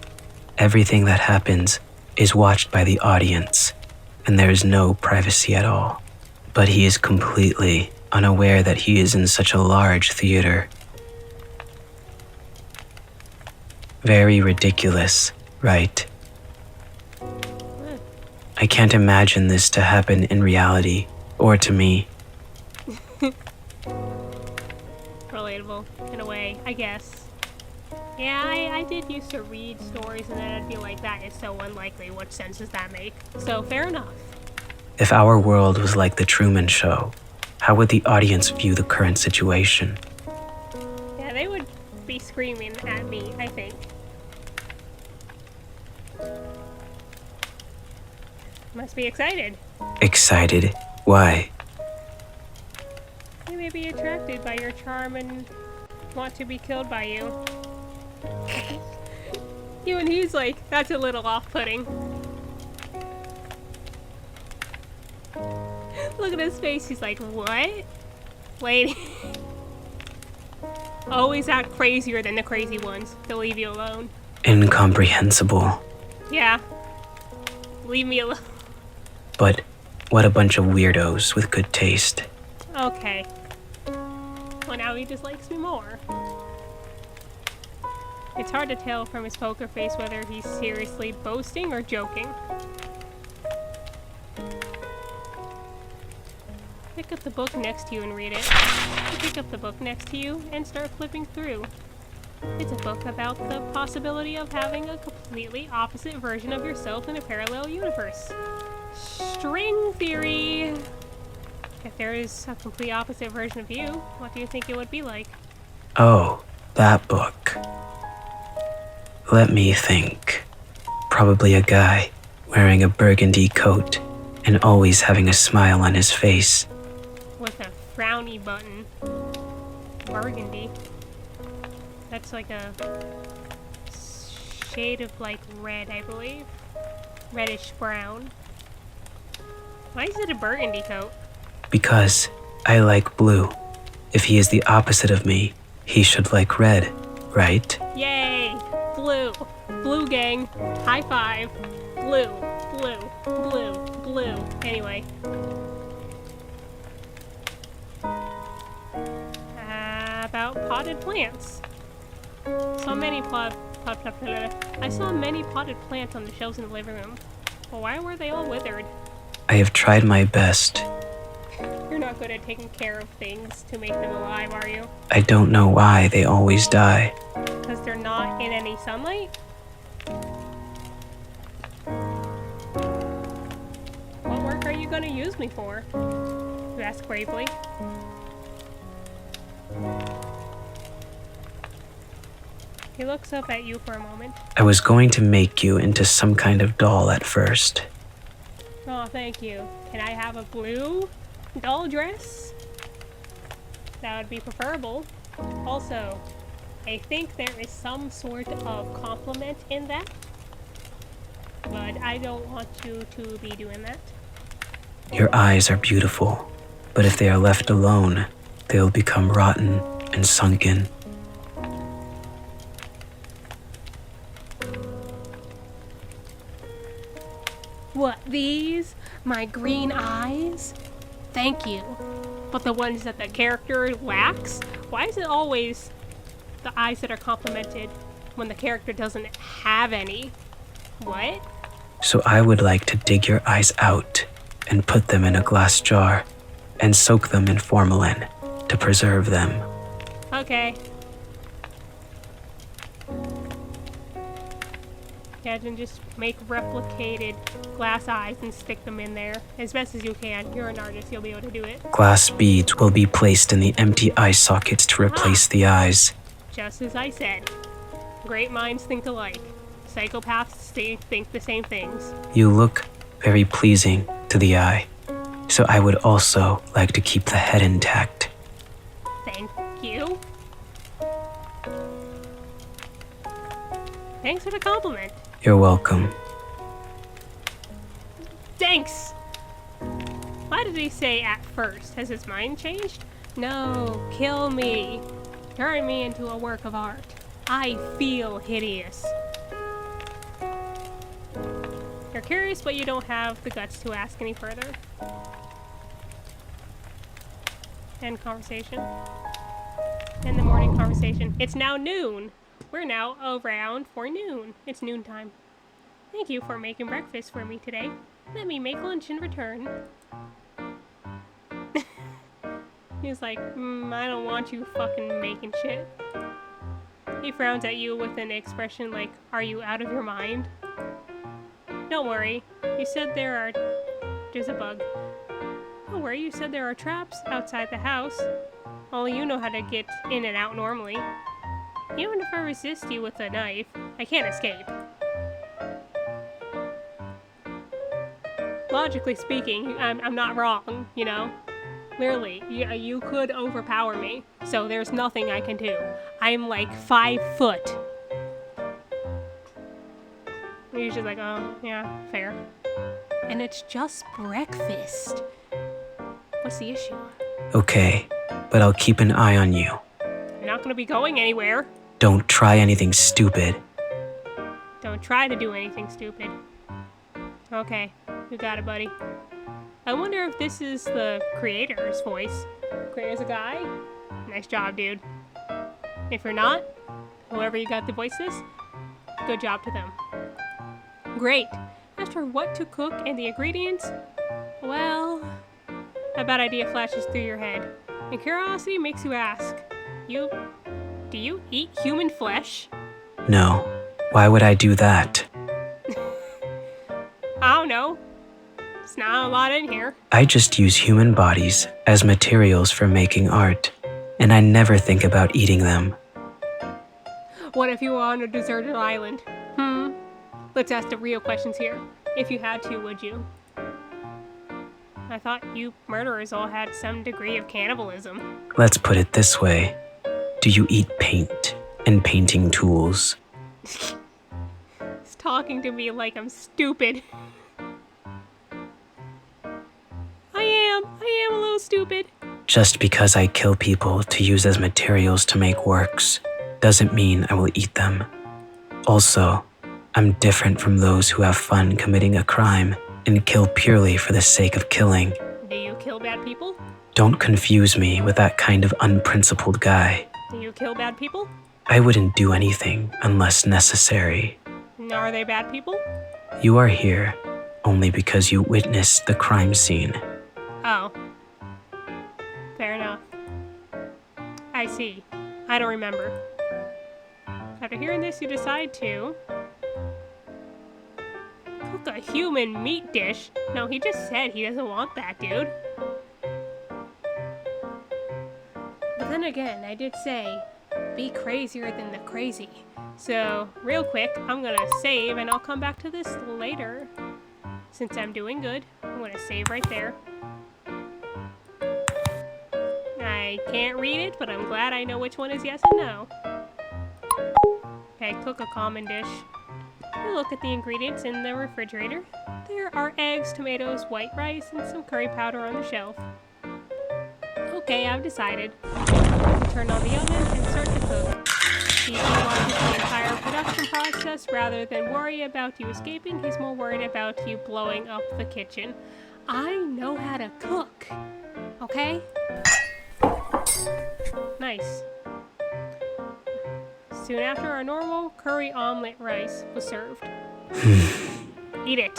Speaker 2: Everything that happens is watched by the audience, and there is no privacy at all. But he is completely unaware that he is in such a large theater. Very ridiculous, right? I can't imagine this to happen in reality, or to me.
Speaker 1: Relatable, in a way, I guess. Yeah, I did used to read stories and then I'd be like, that is so unlikely. What sense does that make? So, fair enough.
Speaker 2: If our world was like the Truman Show, how would the audience view the current situation?
Speaker 1: Yeah, they would be screaming at me, I think. Must be excited.
Speaker 2: Excited? Why?
Speaker 1: They may be attracted by your charm and want to be killed by you. Even he's like, that's a little off-putting. Look at his face, he's like, what? Wait. Always act crazier than the crazy ones. They'll leave you alone.
Speaker 2: Incomprehensible.
Speaker 1: Yeah. Leave me alone.
Speaker 2: But what a bunch of weirdos with good taste.
Speaker 1: Okay. Well, now he just likes me more. It's hard to tell from his poker face whether he's seriously boasting or joking. Pick up the book next to you and read it. You pick up the book next to you and start flipping through. It's a book about the possibility of having a completely opposite version of yourself in a parallel universe. String theory! If there is a complete opposite version of you, what do you think it would be like?
Speaker 2: Oh, that book. Let me think. Probably a guy wearing a burgundy coat and always having a smile on his face.
Speaker 1: With a frowny button. Burgundy. That's like a shade of like red, I believe. Reddish brown. Why is it a burgundy coat?
Speaker 2: Because I like blue. If he is the opposite of me, he should like red, right?
Speaker 1: Yay! Blue. Blue gang. High five. Blue. Blue. Blue. Blue. Anyway. About potted plants. I saw many potted plants on the shelves in the living room. But why were they all withered?
Speaker 2: I have tried my best.
Speaker 1: You're not good at taking care of things to make them alive, are you?
Speaker 2: I don't know why they always die.
Speaker 1: Because they're not in any sunlight? What work are you going to use me for? You ask bravely. He looks up at you for a moment.
Speaker 2: I was going to make you into some kind of doll at first.
Speaker 1: Oh, thank you. Can I have a blue doll dress? That would be preferable. Also, I think there is some sort of compliment in that. But I don't want you to be doing that.
Speaker 2: Your eyes are beautiful, but if they are left alone, they'll become rotten and sunken.
Speaker 1: What, these? My green eyes? Thank you. but the ones that the character lacks? Why is it always the eyes that are complimented when the character doesn't have any? What?
Speaker 2: So I would like to dig your eyes out and put them in a glass jar and soak them in formalin to preserve them.
Speaker 1: Okay. Imagine just make replicated glass eyes and stick them in there as best as you can. You're an artist, you'll be able to do it.
Speaker 2: Glass beads will be placed in the empty eye sockets to replace the eyes.
Speaker 1: Just as I said. Great minds think alike. Psychopaths think the same things.
Speaker 2: You look very pleasing to the eye, so I would also like to keep the head intact.
Speaker 1: Thank you. Thanks for the compliment.
Speaker 2: You're welcome.
Speaker 1: Thanks! Why did he say at first? Has his mind changed? No, kill me. Turn me into a work of art. I feel hideous. You're curious, but you don't have the guts to ask any further. End conversation. End the morning conversation. It's now noon. We're now around for noon. It's noontime. Thank you for making breakfast for me today. Let me make lunch in return. He's like, I don't want you fucking making shit. He frowns at you with an expression like, are you out of your mind? Don't worry. You said there's a bug. Don't worry, you said there are traps outside the house. Only you know how to get in and out normally. Even if I resist you with a knife, I can't escape. Logically speaking, I'm not wrong, you know? Clearly, you could overpower me, so there's nothing I can do. I'm like 5 foot. He's just like, oh, yeah, fair. And it's just breakfast. What's the issue?
Speaker 2: Okay, but I'll keep an eye on you.
Speaker 1: You're not gonna be going anywhere.
Speaker 2: Don't try anything stupid.
Speaker 1: Don't try to do anything stupid. Okay, you got it, buddy. I wonder if this is the creator's voice. Creator's a guy? Nice job, dude. If you're not, whoever you got the voice is, good job to them. Great. As for what to cook and the ingredients, well, a bad idea flashes through your head, and curiosity makes you ask, do you eat human flesh?
Speaker 2: No. Why would I do that?
Speaker 1: I don't know. It's not a lot in here.
Speaker 2: I just use human bodies as materials for making art, and I never think about eating them.
Speaker 1: What if you were on a deserted island? Let's ask the real questions here. If you had to, would you? I thought you murderers all had some degree of cannibalism.
Speaker 2: Let's put it this way. Do you eat paint and painting tools?
Speaker 1: He's talking to me like I'm stupid. I am a little stupid.
Speaker 2: Just because I kill people to use as materials to make works doesn't mean I will eat them. Also, I'm different from those who have fun committing a crime and kill purely for the sake of killing.
Speaker 1: Do you kill bad people?
Speaker 2: Don't confuse me with that kind of unprincipled guy.
Speaker 1: Do you kill bad people?
Speaker 2: I wouldn't do anything unless necessary.
Speaker 1: Are they bad people?
Speaker 2: You are here only because you witnessed the crime scene.
Speaker 1: Oh. Fair enough. I see. I don't remember. After hearing this, you decide to cook a human meat dish. No, he just said he doesn't want that, dude. But then again, I did say, be crazier than the crazy. So, real quick, I'm gonna save and I'll come back to this later. Since I'm doing good, I'm gonna save right there. I can't read it, but I'm glad I know which one is yes and no. Okay, cook a common dish. You look at the ingredients in the refrigerator. There are eggs, tomatoes, white rice, and some curry powder on the shelf. Okay, I've decided. Turn on the oven and start to cook. He watches the entire production process rather than worry about you escaping. He's more worried about you blowing up the kitchen. I know how to cook. okay? Nice. Soon after, our normal curry omelet rice was served. Eat it.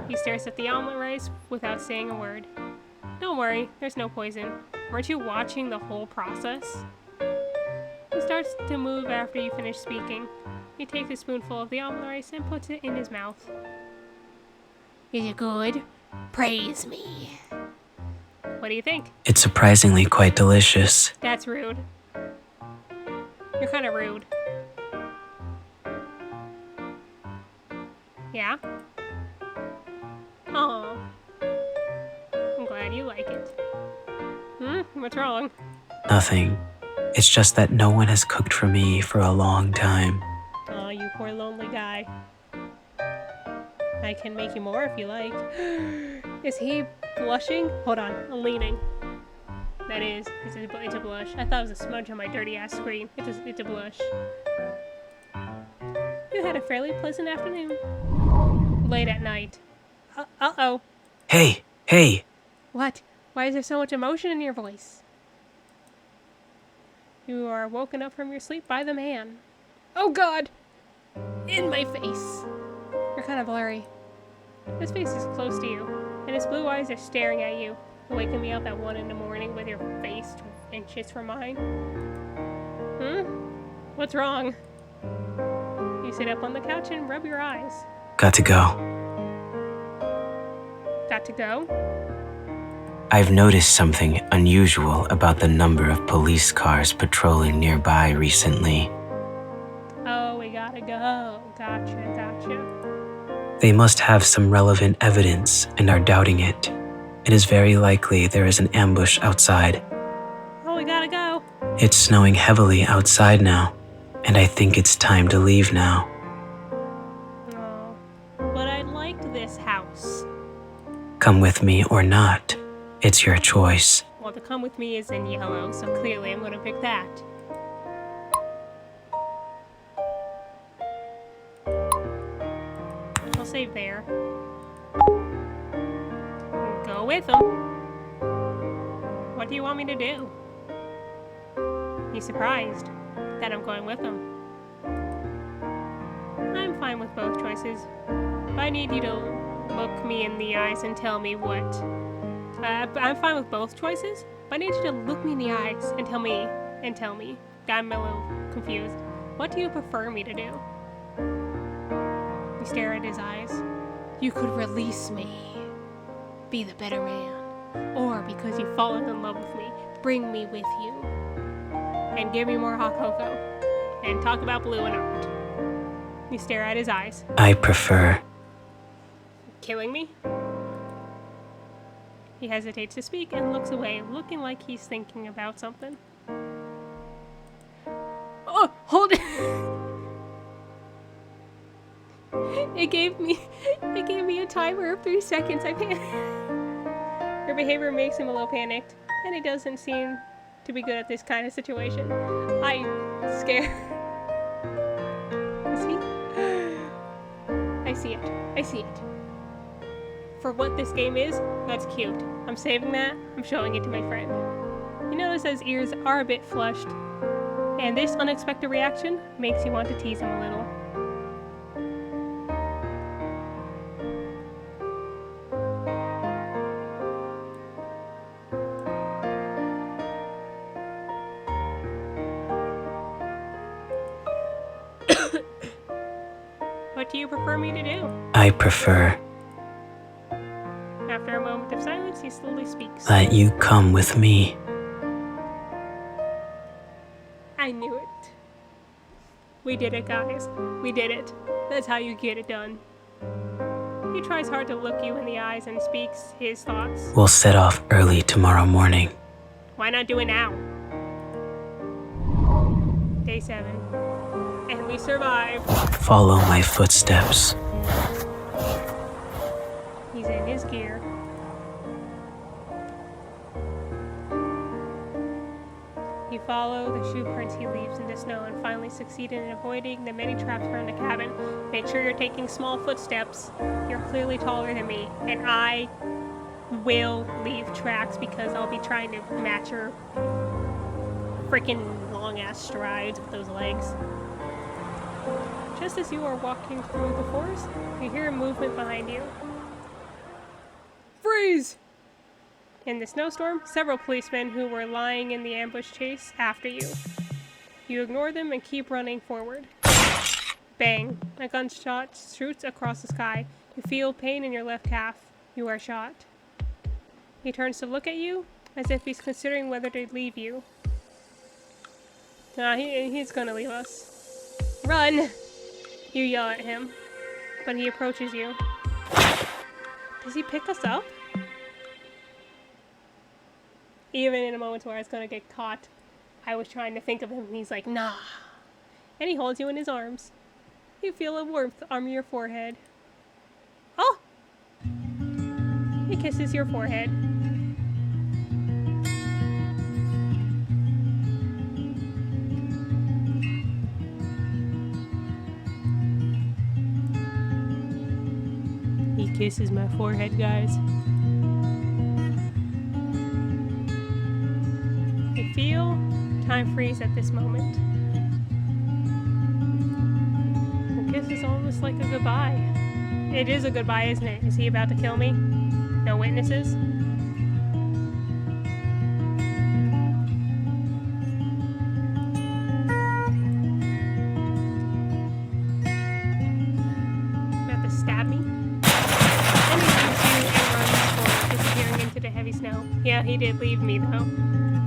Speaker 1: He stares at the omelet rice without saying a word. Don't worry, there's no poison. Weren't you watching the whole process? He starts to move after you finish speaking. He takes a spoonful of the omelet rice and puts it in his mouth. Is it good? Praise me. What do you think?
Speaker 2: It's surprisingly quite delicious.
Speaker 1: That's rude. You're kind of rude. Yeah? Aw. I'm glad you like it. What's wrong?
Speaker 2: Nothing. It's just that no one has cooked for me for a long time.
Speaker 1: Aw, you poor lonely guy. I can make you more if you like. Is he blushing? Hold on, I'm leaning. That is, it's a blush. I thought it was a smudge on my dirty ass screen. It's a blush. You had a fairly pleasant afternoon. Late at night. Uh-oh.
Speaker 2: Hey!
Speaker 1: What? Why is there so much emotion in your voice? You are woken up from your sleep by the man. Oh God! In my face. You're kind of blurry. His face is close to you, and his blue eyes are staring at you, waking me up at 1 a.m. with your face 2 inches from mine. What's wrong? You sit up on the couch and rub your eyes.
Speaker 2: Got to go.
Speaker 1: Got to go?
Speaker 2: I've noticed something unusual about the number of police cars patrolling nearby recently.
Speaker 1: Oh, we gotta go. Gotcha.
Speaker 2: They must have some relevant evidence and are doubting it. It is very likely there is an ambush outside.
Speaker 1: Oh, we gotta go.
Speaker 2: It's snowing heavily outside now, and I think it's time to leave now.
Speaker 1: Oh, but I liked this house.
Speaker 2: Come with me or not. It's your choice.
Speaker 1: Well, the come with me is in yellow, so clearly I'm gonna pick that. I'll save there. Go with him. What do you want me to do? He's surprised that I'm going with him. I'm fine with both choices. But I need you to look me in the eyes and tell me what. I'm fine with both choices, but I need you to look me in the eyes and tell me. I'm a little confused. What do you prefer me to do? You stare at his eyes. You could release me, be the better man, or because you've fallen in love with me, bring me with you, and give me more hot cocoa, and talk about blue and art. You stare at his eyes.
Speaker 2: I prefer.
Speaker 1: Killing me? He hesitates to speak and looks away, looking like he's thinking about something. Oh, hold it! It gave me a timer of 3 seconds. I panicked. Your behavior makes him a little panicked, and he doesn't seem to be good at this kind of situation. I'm scared. Is he? I see it. For what this game is, that's cute. I'm saving that. I'm showing it to my friend. You notice his ears are a bit flushed, and this unexpected reaction makes you want to tease him a little. What do you prefer me to do?
Speaker 2: I prefer
Speaker 1: After a moment of silence, he slowly speaks.
Speaker 2: that you come with me.
Speaker 1: I knew it. We did it, guys. We did it. That's how you get it done. He tries hard to look you in the eyes and speaks his thoughts.
Speaker 2: We'll set off early tomorrow morning.
Speaker 1: Why not do it now? Day 7. And we survive.
Speaker 2: Follow my footsteps.
Speaker 1: He's in his gear. You follow the shoe prints he leaves in the snow and finally succeed in avoiding the many traps around the cabin. Make sure you're taking small footsteps. You're clearly taller than me, and I will leave tracks because I'll be trying to match her freaking long-ass strides with those legs. Just as you are walking through the forest, you hear a movement behind you. Freeze! In the snowstorm, several policemen who were lying in the ambush chase after you. You ignore them and keep running forward. Bang! A gunshot shoots across the sky. You feel pain in your left calf. You are shot. He turns to look at you, as if he's considering whether to leave you. He's gonna leave us. Run! You yell at him, but he approaches you. Does he pick us up? Even in a moment where I was gonna get caught, I was trying to think of him, and he's like, nah. And he holds you in his arms. You feel a warmth on your forehead. Oh! He kisses your forehead. He kisses my forehead, guys. You feel time freeze at this moment. The kiss is almost like a goodbye. It is a goodbye, isn't it? Is he about to kill me? No witnesses? About to stab me? Then he leaves you and runs forward, disappearing into the heavy snow. Yeah, he did leave me, though.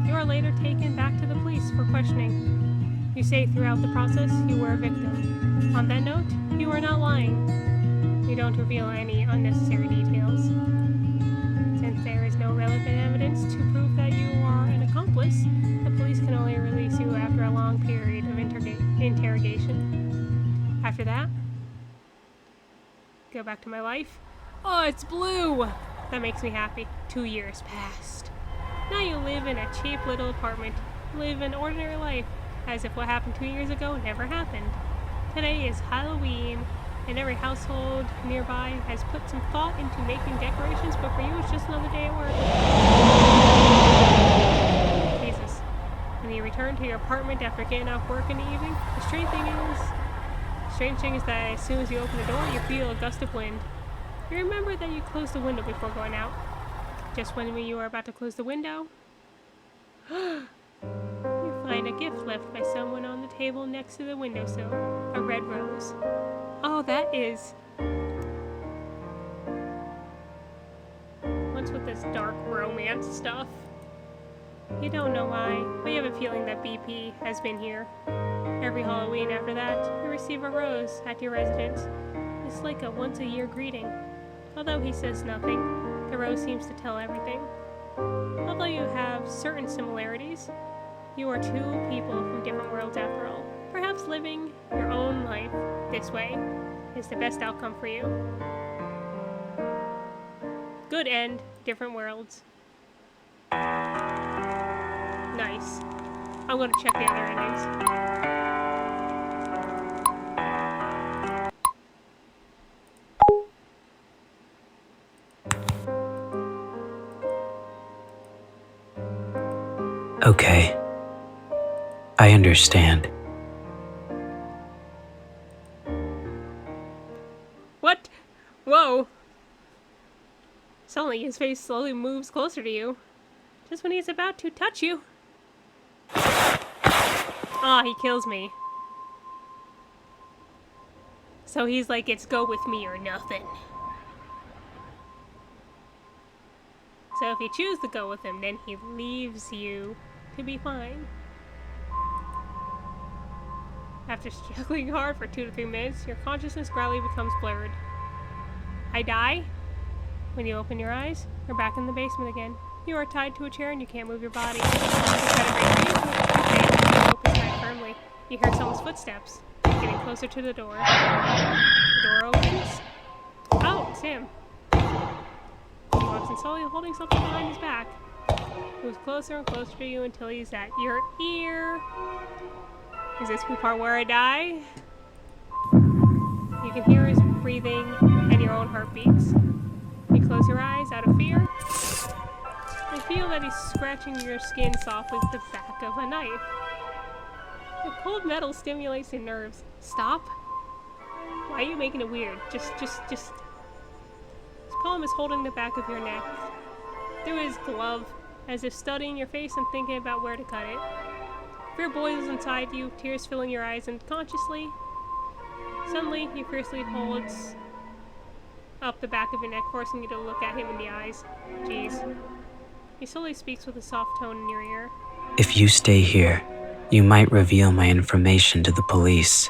Speaker 1: You are later taken back to the police for questioning. You say throughout the process you were a victim. On that note, you are not lying. You don't reveal any unnecessary details. Since there is no relevant evidence to prove that you are an accomplice, the police can only release you after a long period of interrogation. After that, go back to my life. Oh, it's blue! That makes me happy. 2 years passed. Now you live in a cheap little apartment. Live an ordinary life, as if what happened 2 years ago never happened. Today is Halloween, and every household nearby has put some thought into making decorations, but for you it's just another day at work. Jesus. When you return to your apartment after getting off work in the evening, the strange thing is that as soon as you open the door, you feel a gust of wind. You remember that you closed the window before going out. Just when you are about to close the window, you find a gift left by someone on the table next to the windowsill. A red rose. Oh, that is... What's with this dark romance stuff? You don't know why, but you have a feeling that BP has been here. Every Halloween after that, you receive a rose at your residence. It's like a once-a-year greeting. Although he says nothing, the rose seems to tell everything. Although you have certain similarities, you are two people from different worlds after all. Perhaps living your own life this way is the best outcome for you. Good end, different worlds. Nice. I'm gonna check the other endings.
Speaker 2: Okay. I understand.
Speaker 1: What? Whoa. Suddenly his face slowly moves closer to you. Just when he's about to touch you. Ah, he kills me. So he's like, it's go with me or nothing. So if you choose to go with him, then he leaves you to be fine. After struggling hard for 2 to 3 minutes, your consciousness gradually becomes blurred. I die? When you open your eyes, you're back in the basement again. You are tied to a chair and you can't move your body. You try to break free, you rope is tied firmly. You hear someone's footsteps, getting closer to the door. The door opens. Oh, it's him. He walks in slowly, holding something behind his back. He moves closer and closer to you until he's at your ear. Is this the part where I die? You can hear his breathing and your own heartbeats. You close your eyes out of fear. feel that he's scratching your skin softly with the back of a knife. The cold metal stimulates your nerves. Stop. Why are you making it weird? Just. His palm is holding the back of your neck through his glove, as if studying your face and thinking about where to cut it. Fear boils inside you, tears filling your eyes, and suddenly, he fiercely holds up the back of your neck, forcing you to look at him in the eyes. Jeez. He slowly speaks with a soft tone in your ear.
Speaker 2: If you stay here, you might reveal my information to the police.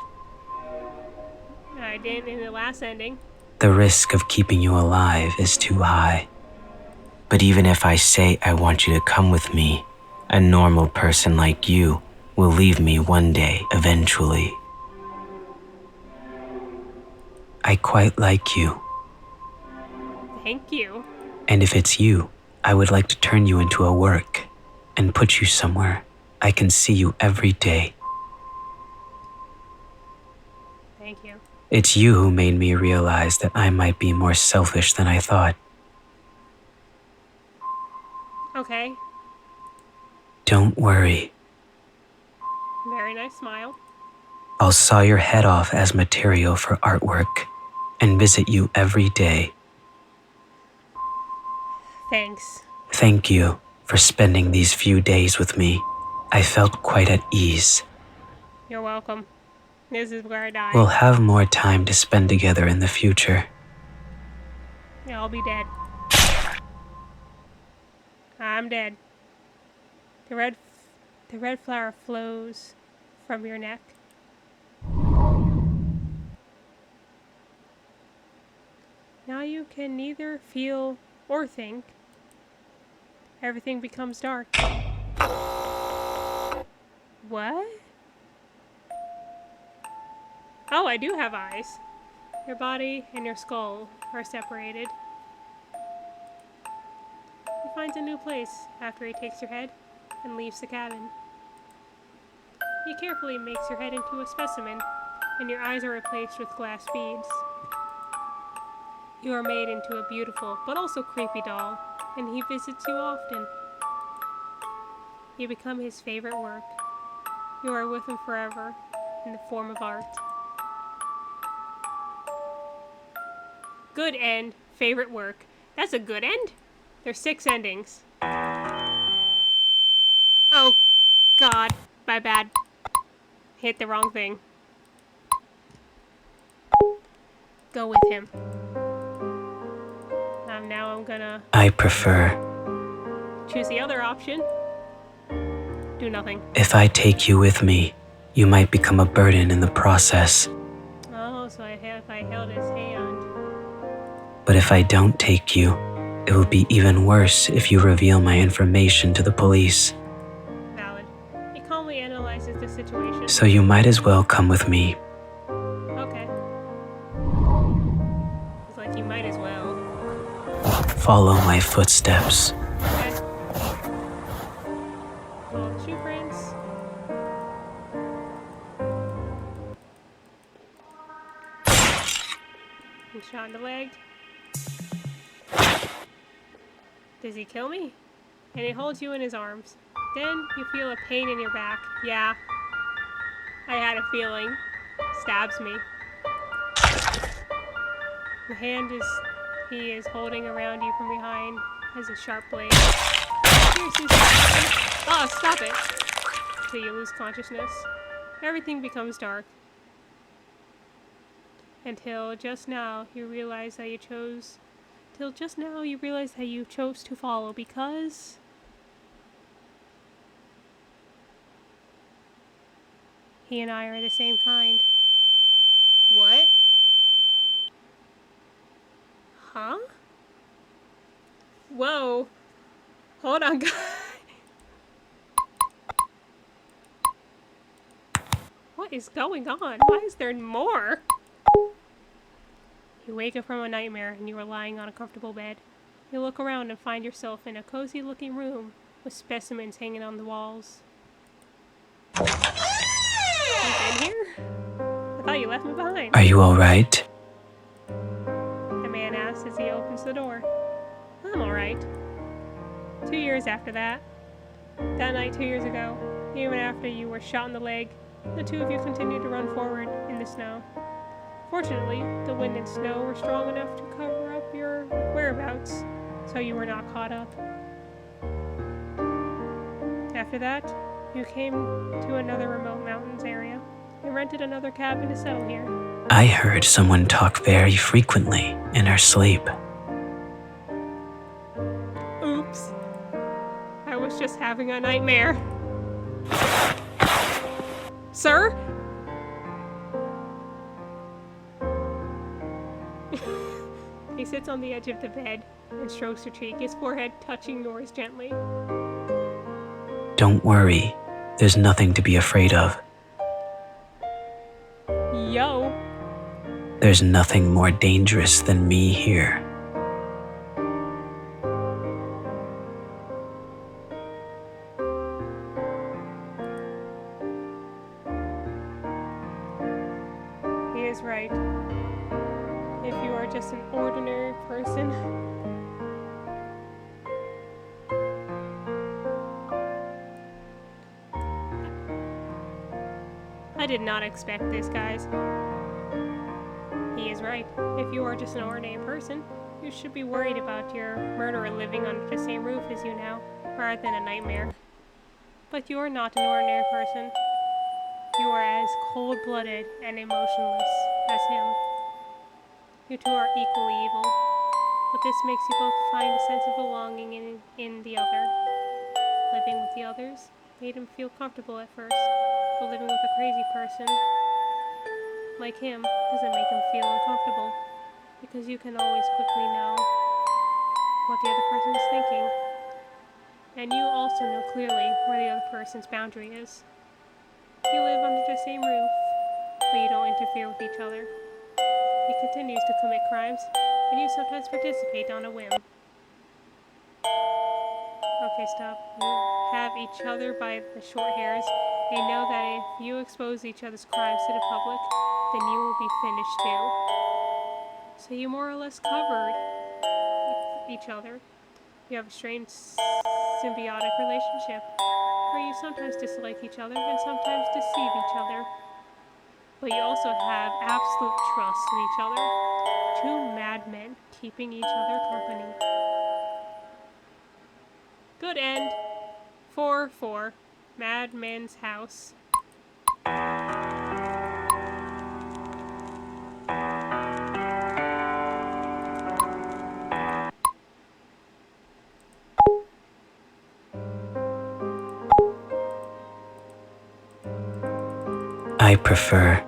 Speaker 1: I didn't in the last ending.
Speaker 2: The risk of keeping you alive is too high. But even if I say I want you to come with me, a normal person like you will leave me one day eventually. I quite like you.
Speaker 1: Thank you.
Speaker 2: And if it's you, I would like to turn you into a work and put you somewhere I can see you every day.
Speaker 1: Thank you.
Speaker 2: It's you who made me realize that I might be more selfish than I thought.
Speaker 1: Okay.
Speaker 2: Don't worry.
Speaker 1: Very nice smile.
Speaker 2: I'll saw your head off as material for artwork and visit you every day.
Speaker 1: Thanks.
Speaker 2: Thank you for spending these few days with me. I felt quite at ease.
Speaker 1: You're welcome. This is where I die.
Speaker 2: We'll have more time to spend together in the future.
Speaker 1: Yeah, I'll be dead. I'm dead. The red flower flows from your neck. Now you can neither feel or think. Everything becomes dark. What? Oh, I do have eyes. Your body and your skull are separated. He finds a new place after he takes your head and leaves the cabin. He carefully makes your head into a specimen, and your eyes are replaced with glass beads. You are made into a beautiful but also creepy doll, and he visits you often. You become his favorite work. You are with him forever in the form of art. Good end. Favorite work. That's a good end. There's 6 endings. Oh, God. My bad. Hit the wrong thing. Go with him. Now I'm gonna
Speaker 2: I prefer.
Speaker 1: choose the other option. Do nothing.
Speaker 2: If I take you with me, you might become a burden in the process.
Speaker 1: Oh, so if I held his hand.
Speaker 2: But if I don't take you, it will be even worse if you reveal my information to the police.
Speaker 1: Valid. He calmly analyzes the situation.
Speaker 2: So you might as well come with me.
Speaker 1: Okay. It's like you might as well.
Speaker 2: Follow my footsteps.
Speaker 1: Okay. Well, shoe prints. And shot in the leg. Does he kill me? And he holds you in his arms. Then you feel a pain in your back. Yeah. I had a feeling. Stabs me. The hand he is holding around you from behind has a sharp blade. Pierces. Oh, stop it! Till you lose consciousness. Everything becomes dark. Until just now you realize that you chose. Till just now you realize that you chose to follow because. He and I are the same kind. What? Huh? Whoa. Hold on, guys. What is going on? Why is there more? You wake up from a nightmare and you are lying on a comfortable bed. You look around and find yourself in a cozy looking room with specimens hanging on the walls. You in here? I thought you left me behind.
Speaker 2: Are you alright?
Speaker 1: The man asks as he opens the door. I'm alright. 2 years after that. That night 2 years ago, even after you were shot in the leg, the two of you continued to run forward in the snow. Fortunately, the wind and snow were strong enough to cover up your whereabouts, so you were not caught up. After that, you came to another remote mountains area and rented another cabin to settle here.
Speaker 2: I heard someone talk very frequently in her sleep.
Speaker 1: Oops. I was just having a nightmare. Sir? He sits on the edge of the bed and strokes your cheek, his forehead touching yours gently.
Speaker 2: Don't worry, there's nothing to be afraid of.
Speaker 1: Yo.
Speaker 2: There's nothing more dangerous than me here.
Speaker 1: He is right. If you are just an ordinary person, I did not expect this, guys. He is right. If you are just an ordinary person, you should be worried about your murderer living under the same roof as you now, rather than a nightmare. But you are not an ordinary person. You are as cold-blooded and emotionless as him. You two are equally evil, but this makes you both find a sense of belonging in the other. Living with the others made him feel comfortable at first, but living with a crazy person like him doesn't make him feel uncomfortable, because you can always quickly know what the other person is thinking, and you also know clearly where the other person's boundary is. You live under the same roof, but you don't interfere with each other. He continues to commit crimes, and you sometimes participate on a whim. Okay, stop. You have each other by the short hairs, and you know that if you expose each other's crimes to the public, then you will be finished too. So you more or less cover each other. You have a strange symbiotic relationship, where you sometimes dislike each other and sometimes deceive each other. But you also have absolute trust in each other. Two madmen keeping each other company. Good end. 4-4. Madman's House.
Speaker 2: I prefer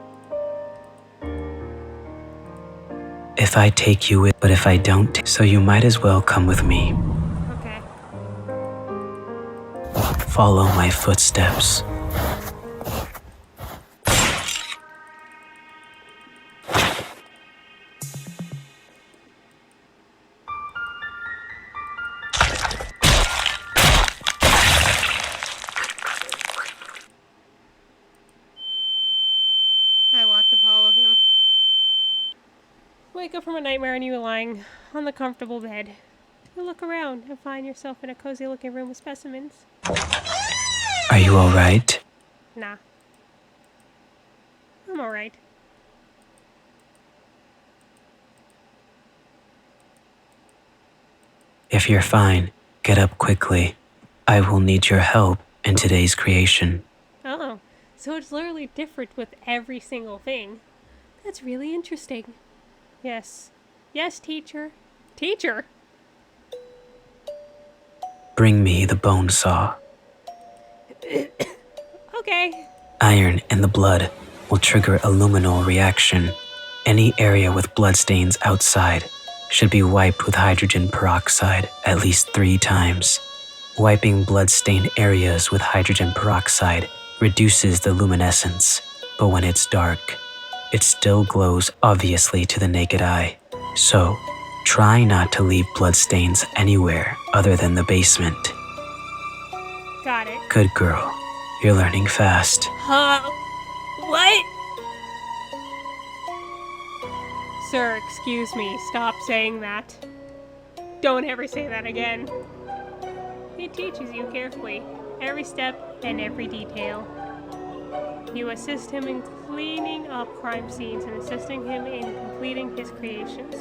Speaker 2: if I take you with, but if I don't, so you might as well come with me.
Speaker 1: Okay.
Speaker 2: Follow my footsteps.
Speaker 1: I want to follow him. Wake up from a nightmare and you are lying on the comfortable bed. You look around and find yourself in a cozy looking room with specimens.
Speaker 2: Are you alright?
Speaker 1: Nah. I'm alright.
Speaker 2: If you're fine, get up quickly. I will need your help in today's creation.
Speaker 1: Oh, so it's literally different with every single thing. That's really interesting. Yes. Yes, teacher. Teacher?
Speaker 2: Bring me the bone saw.
Speaker 1: Okay.
Speaker 2: Iron in the blood will trigger a luminol reaction. Any area with bloodstains outside should be wiped with hydrogen peroxide at least 3 times. Wiping blood-stained areas with hydrogen peroxide reduces the luminescence, but when it's dark, it still glows obviously to the naked eye. So, try not to leave bloodstains anywhere other than the basement.
Speaker 1: Got it.
Speaker 2: Good girl. You're learning fast.
Speaker 1: What? Sir, excuse me. Stop saying that. Don't ever say that again. He teaches you carefully, every step and every detail. You assist him in cleaning up crime scenes and assisting him in completing his creations.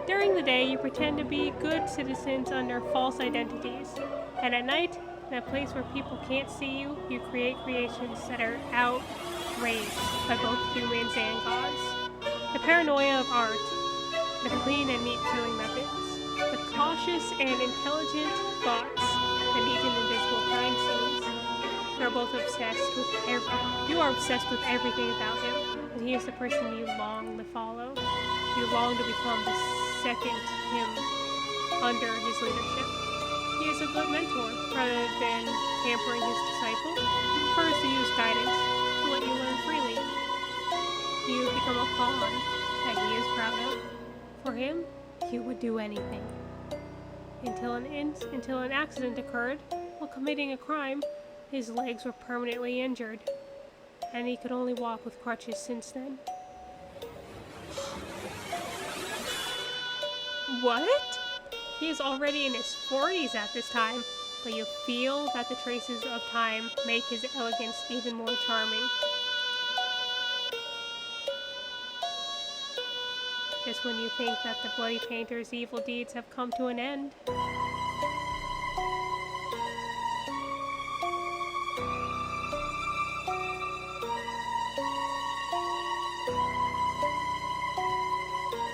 Speaker 1: During the day, you pretend to be good citizens under false identities, and at night, in a place where people can't see you, you create creations that are outraged by both humans and gods. The paranoia of art, the clean and neat killing methods, the cautious and intelligent thoughts, the neat and invisible crime scenes. You are both obsessed with everything about him, and he is the person you long to follow. You long to become the second him under his leadership. He is a good mentor. Rather than hampering his disciple, he prefers to use guidance to let you learn freely. You become a pawn that he is proud of. For him, you would do anything. Until an accident occurred while committing a crime, his legs were permanently injured, and he could only walk with crutches since then. What? He is already in his 40s at this time, but you feel that the traces of time make his elegance even more charming. Just when you think that the bloody painter's evil deeds have come to an end.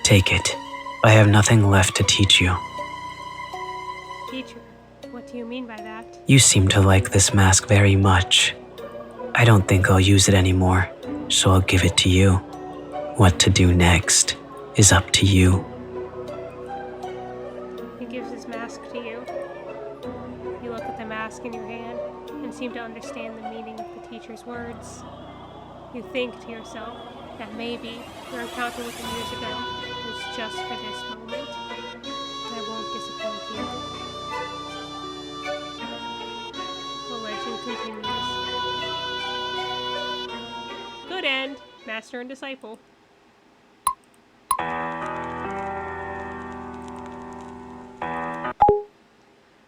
Speaker 2: Take it. I have nothing left to teach you.
Speaker 1: Teacher, what do you mean by that?
Speaker 2: You seem to like this mask very much. I don't think I'll use it anymore, so I'll give it to you. What to do next is up to you.
Speaker 1: He gives his mask to you. You look at the mask in your hand and seem to understand the meaning of the teacher's words. You think to yourself that maybe your encounter with him years ago was just for this moment. I won't disappoint you. The legend continues. Good end, master and disciple.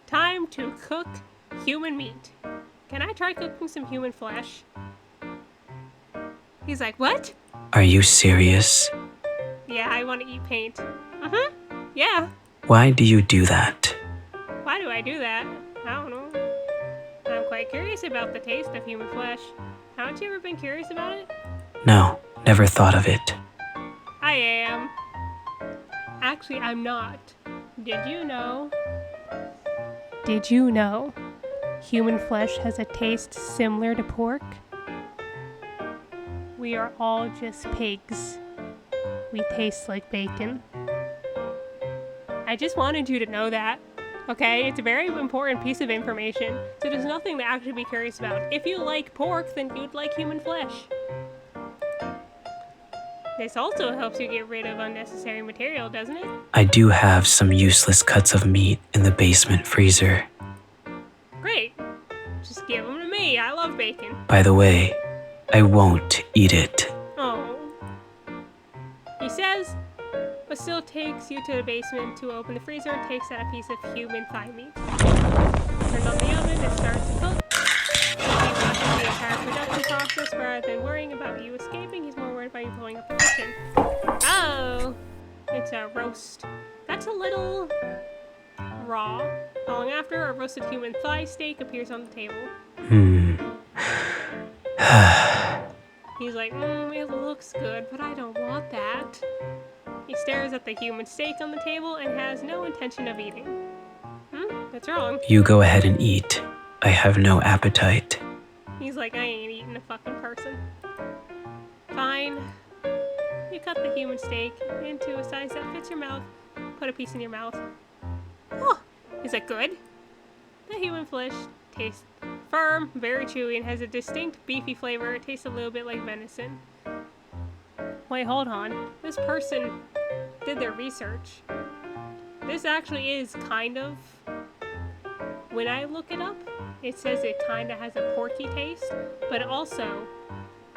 Speaker 1: Time to cook human meat. Can I try cooking some human flesh? He's like, what?
Speaker 2: Are you serious?
Speaker 1: Yeah, I want to eat paint. Yeah.
Speaker 2: Why do you do that?
Speaker 1: Why do I do that? I don't know. I'm quite curious about the taste of human flesh. Haven't you ever been curious about it?
Speaker 2: No, never thought of it.
Speaker 1: I am. Actually, I'm not. Did you know? Human flesh has a taste similar to pork? We are all just pigs. We taste like bacon. I just wanted you to know that. Okay, it's a very important piece of information, so there's nothing to actually be curious about. If you like pork, then you'd like human flesh. This also helps you get rid of unnecessary material, doesn't it?
Speaker 2: I do have some useless cuts of meat in the basement freezer.
Speaker 1: Great. Just give them to me. I love bacon.
Speaker 2: By the way, I won't eat it.
Speaker 1: Oh. He says, but still takes you to the basement to open the freezer and takes out a piece of human thigh meat. Turns on the oven and starts to cook. He's watching the entire production process rather than worrying about you escaping. He's more worried about you blowing up the kitchen. Oh, it's a roast. That's a little raw. Following after, a roasted human thigh steak appears on the table. He's like, it looks good, but I don't want that. He stares at the human steak on the table and has no intention of eating. That's wrong.
Speaker 2: You go ahead and eat. I have no appetite.
Speaker 1: He's like, I ain't eating a fucking person. Fine. You cut the human steak into a size that fits your mouth. Put a piece in your mouth. Oh, is it good? The human flesh tastes firm, very chewy, and has a distinct beefy flavor. It tastes a little bit like venison. Wait, hold on. This person did their research. This actually is kind of... When I look it up, it says it kind of has a porky taste, but also,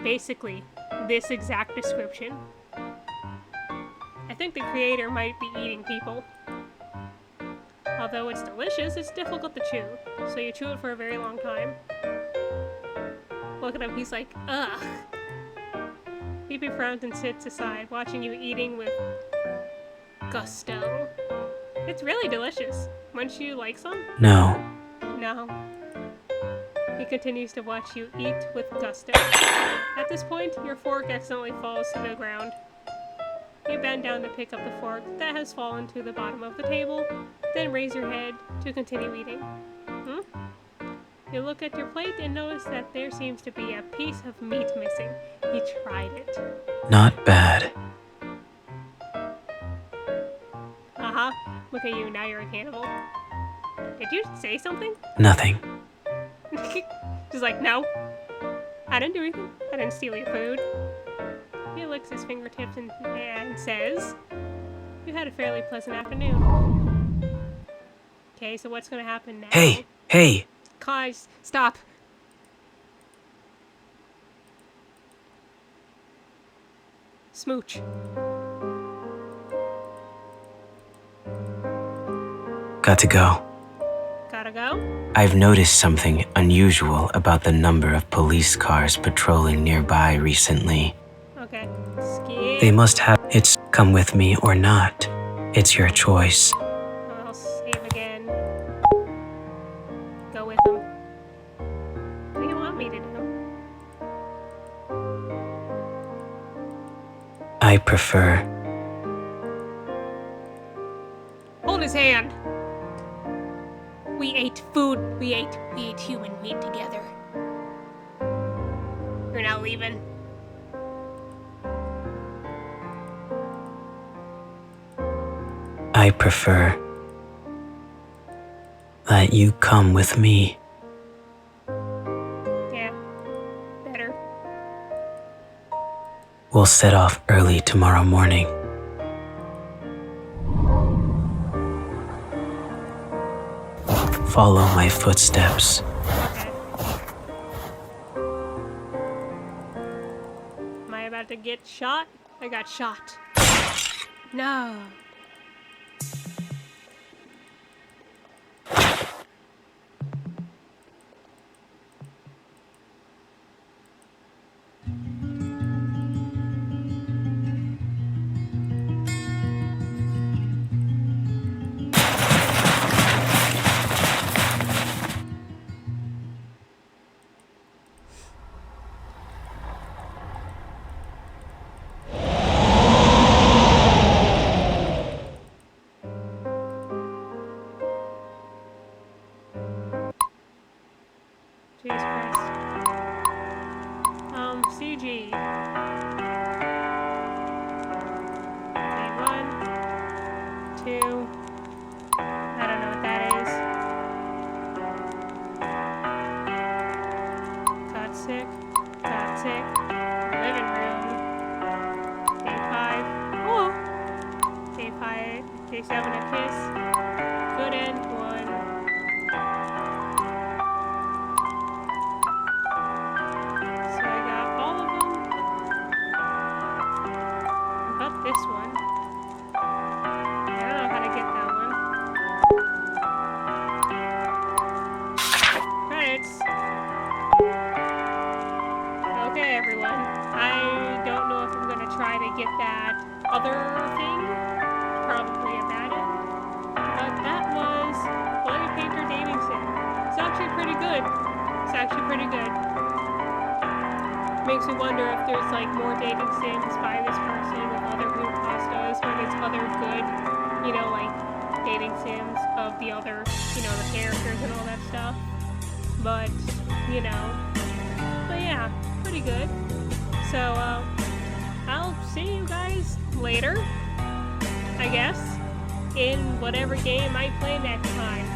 Speaker 1: basically, this exact description. I think the creator might be eating people. Although it's delicious, it's difficult to chew, so you chew it for a very long time. Look at him, he's like, ugh. Phoebe frowns and sits aside, watching you eating with gusto. It's really delicious. Wouldn't you like some?
Speaker 2: No.
Speaker 1: No. He continues to watch you eat with gusto. At this point, your fork accidentally falls to the ground. You bend down to pick up the fork that has fallen to the bottom of the table, then raise your head to continue eating. You look at your plate and notice that there seems to be a piece of meat missing. He tried it.
Speaker 2: Not bad.
Speaker 1: Uh-huh. Look at you, now you're a cannibal. Did you say something?
Speaker 2: Nothing.
Speaker 1: Just like, no. I didn't do anything. I didn't steal your food. He licks his fingertips and says, you had a fairly pleasant afternoon. Okay, so what's gonna happen now?
Speaker 2: Hey!
Speaker 1: Guys, stop. Smooch.
Speaker 2: Got to go.
Speaker 1: Gotta go?
Speaker 2: I've noticed something unusual about the number of police cars patrolling nearby recently.
Speaker 1: Okay. Skip.
Speaker 2: They must have it's come with me or not. It's your choice.
Speaker 1: I'll save again. Go with him. What do you want me to do?
Speaker 2: I prefer.
Speaker 1: Hold his hand. We ate food. We ate human meat together. You're not leaving.
Speaker 2: I prefer that you come with me.
Speaker 1: Yeah, better.
Speaker 2: We'll set off early tomorrow morning. Follow my footsteps.
Speaker 1: Okay. Am I about to get shot? I got shot. No. Jesus Christ. CG. Okay, 1, 2. I don't know what that is. Got sick. Got sick. Living room. Day 5. Oh! Day 5. Day 7, a kiss. Good end 1. This one. I don't know how to get that one. Credits. Okay, everyone. I don't know if I'm gonna try to get that other thing. Probably a bad end. But that was Bloody Painter Dating Sim. It's actually pretty good. It's actually pretty good. Makes me wonder if there's like more dating sims by this person with other creepypastas, or there's other good, you know, like dating sims of the other, you know, the characters and all that stuff. But, you know, but yeah, pretty good. So, I'll see you guys later, I guess, in whatever game I play next time.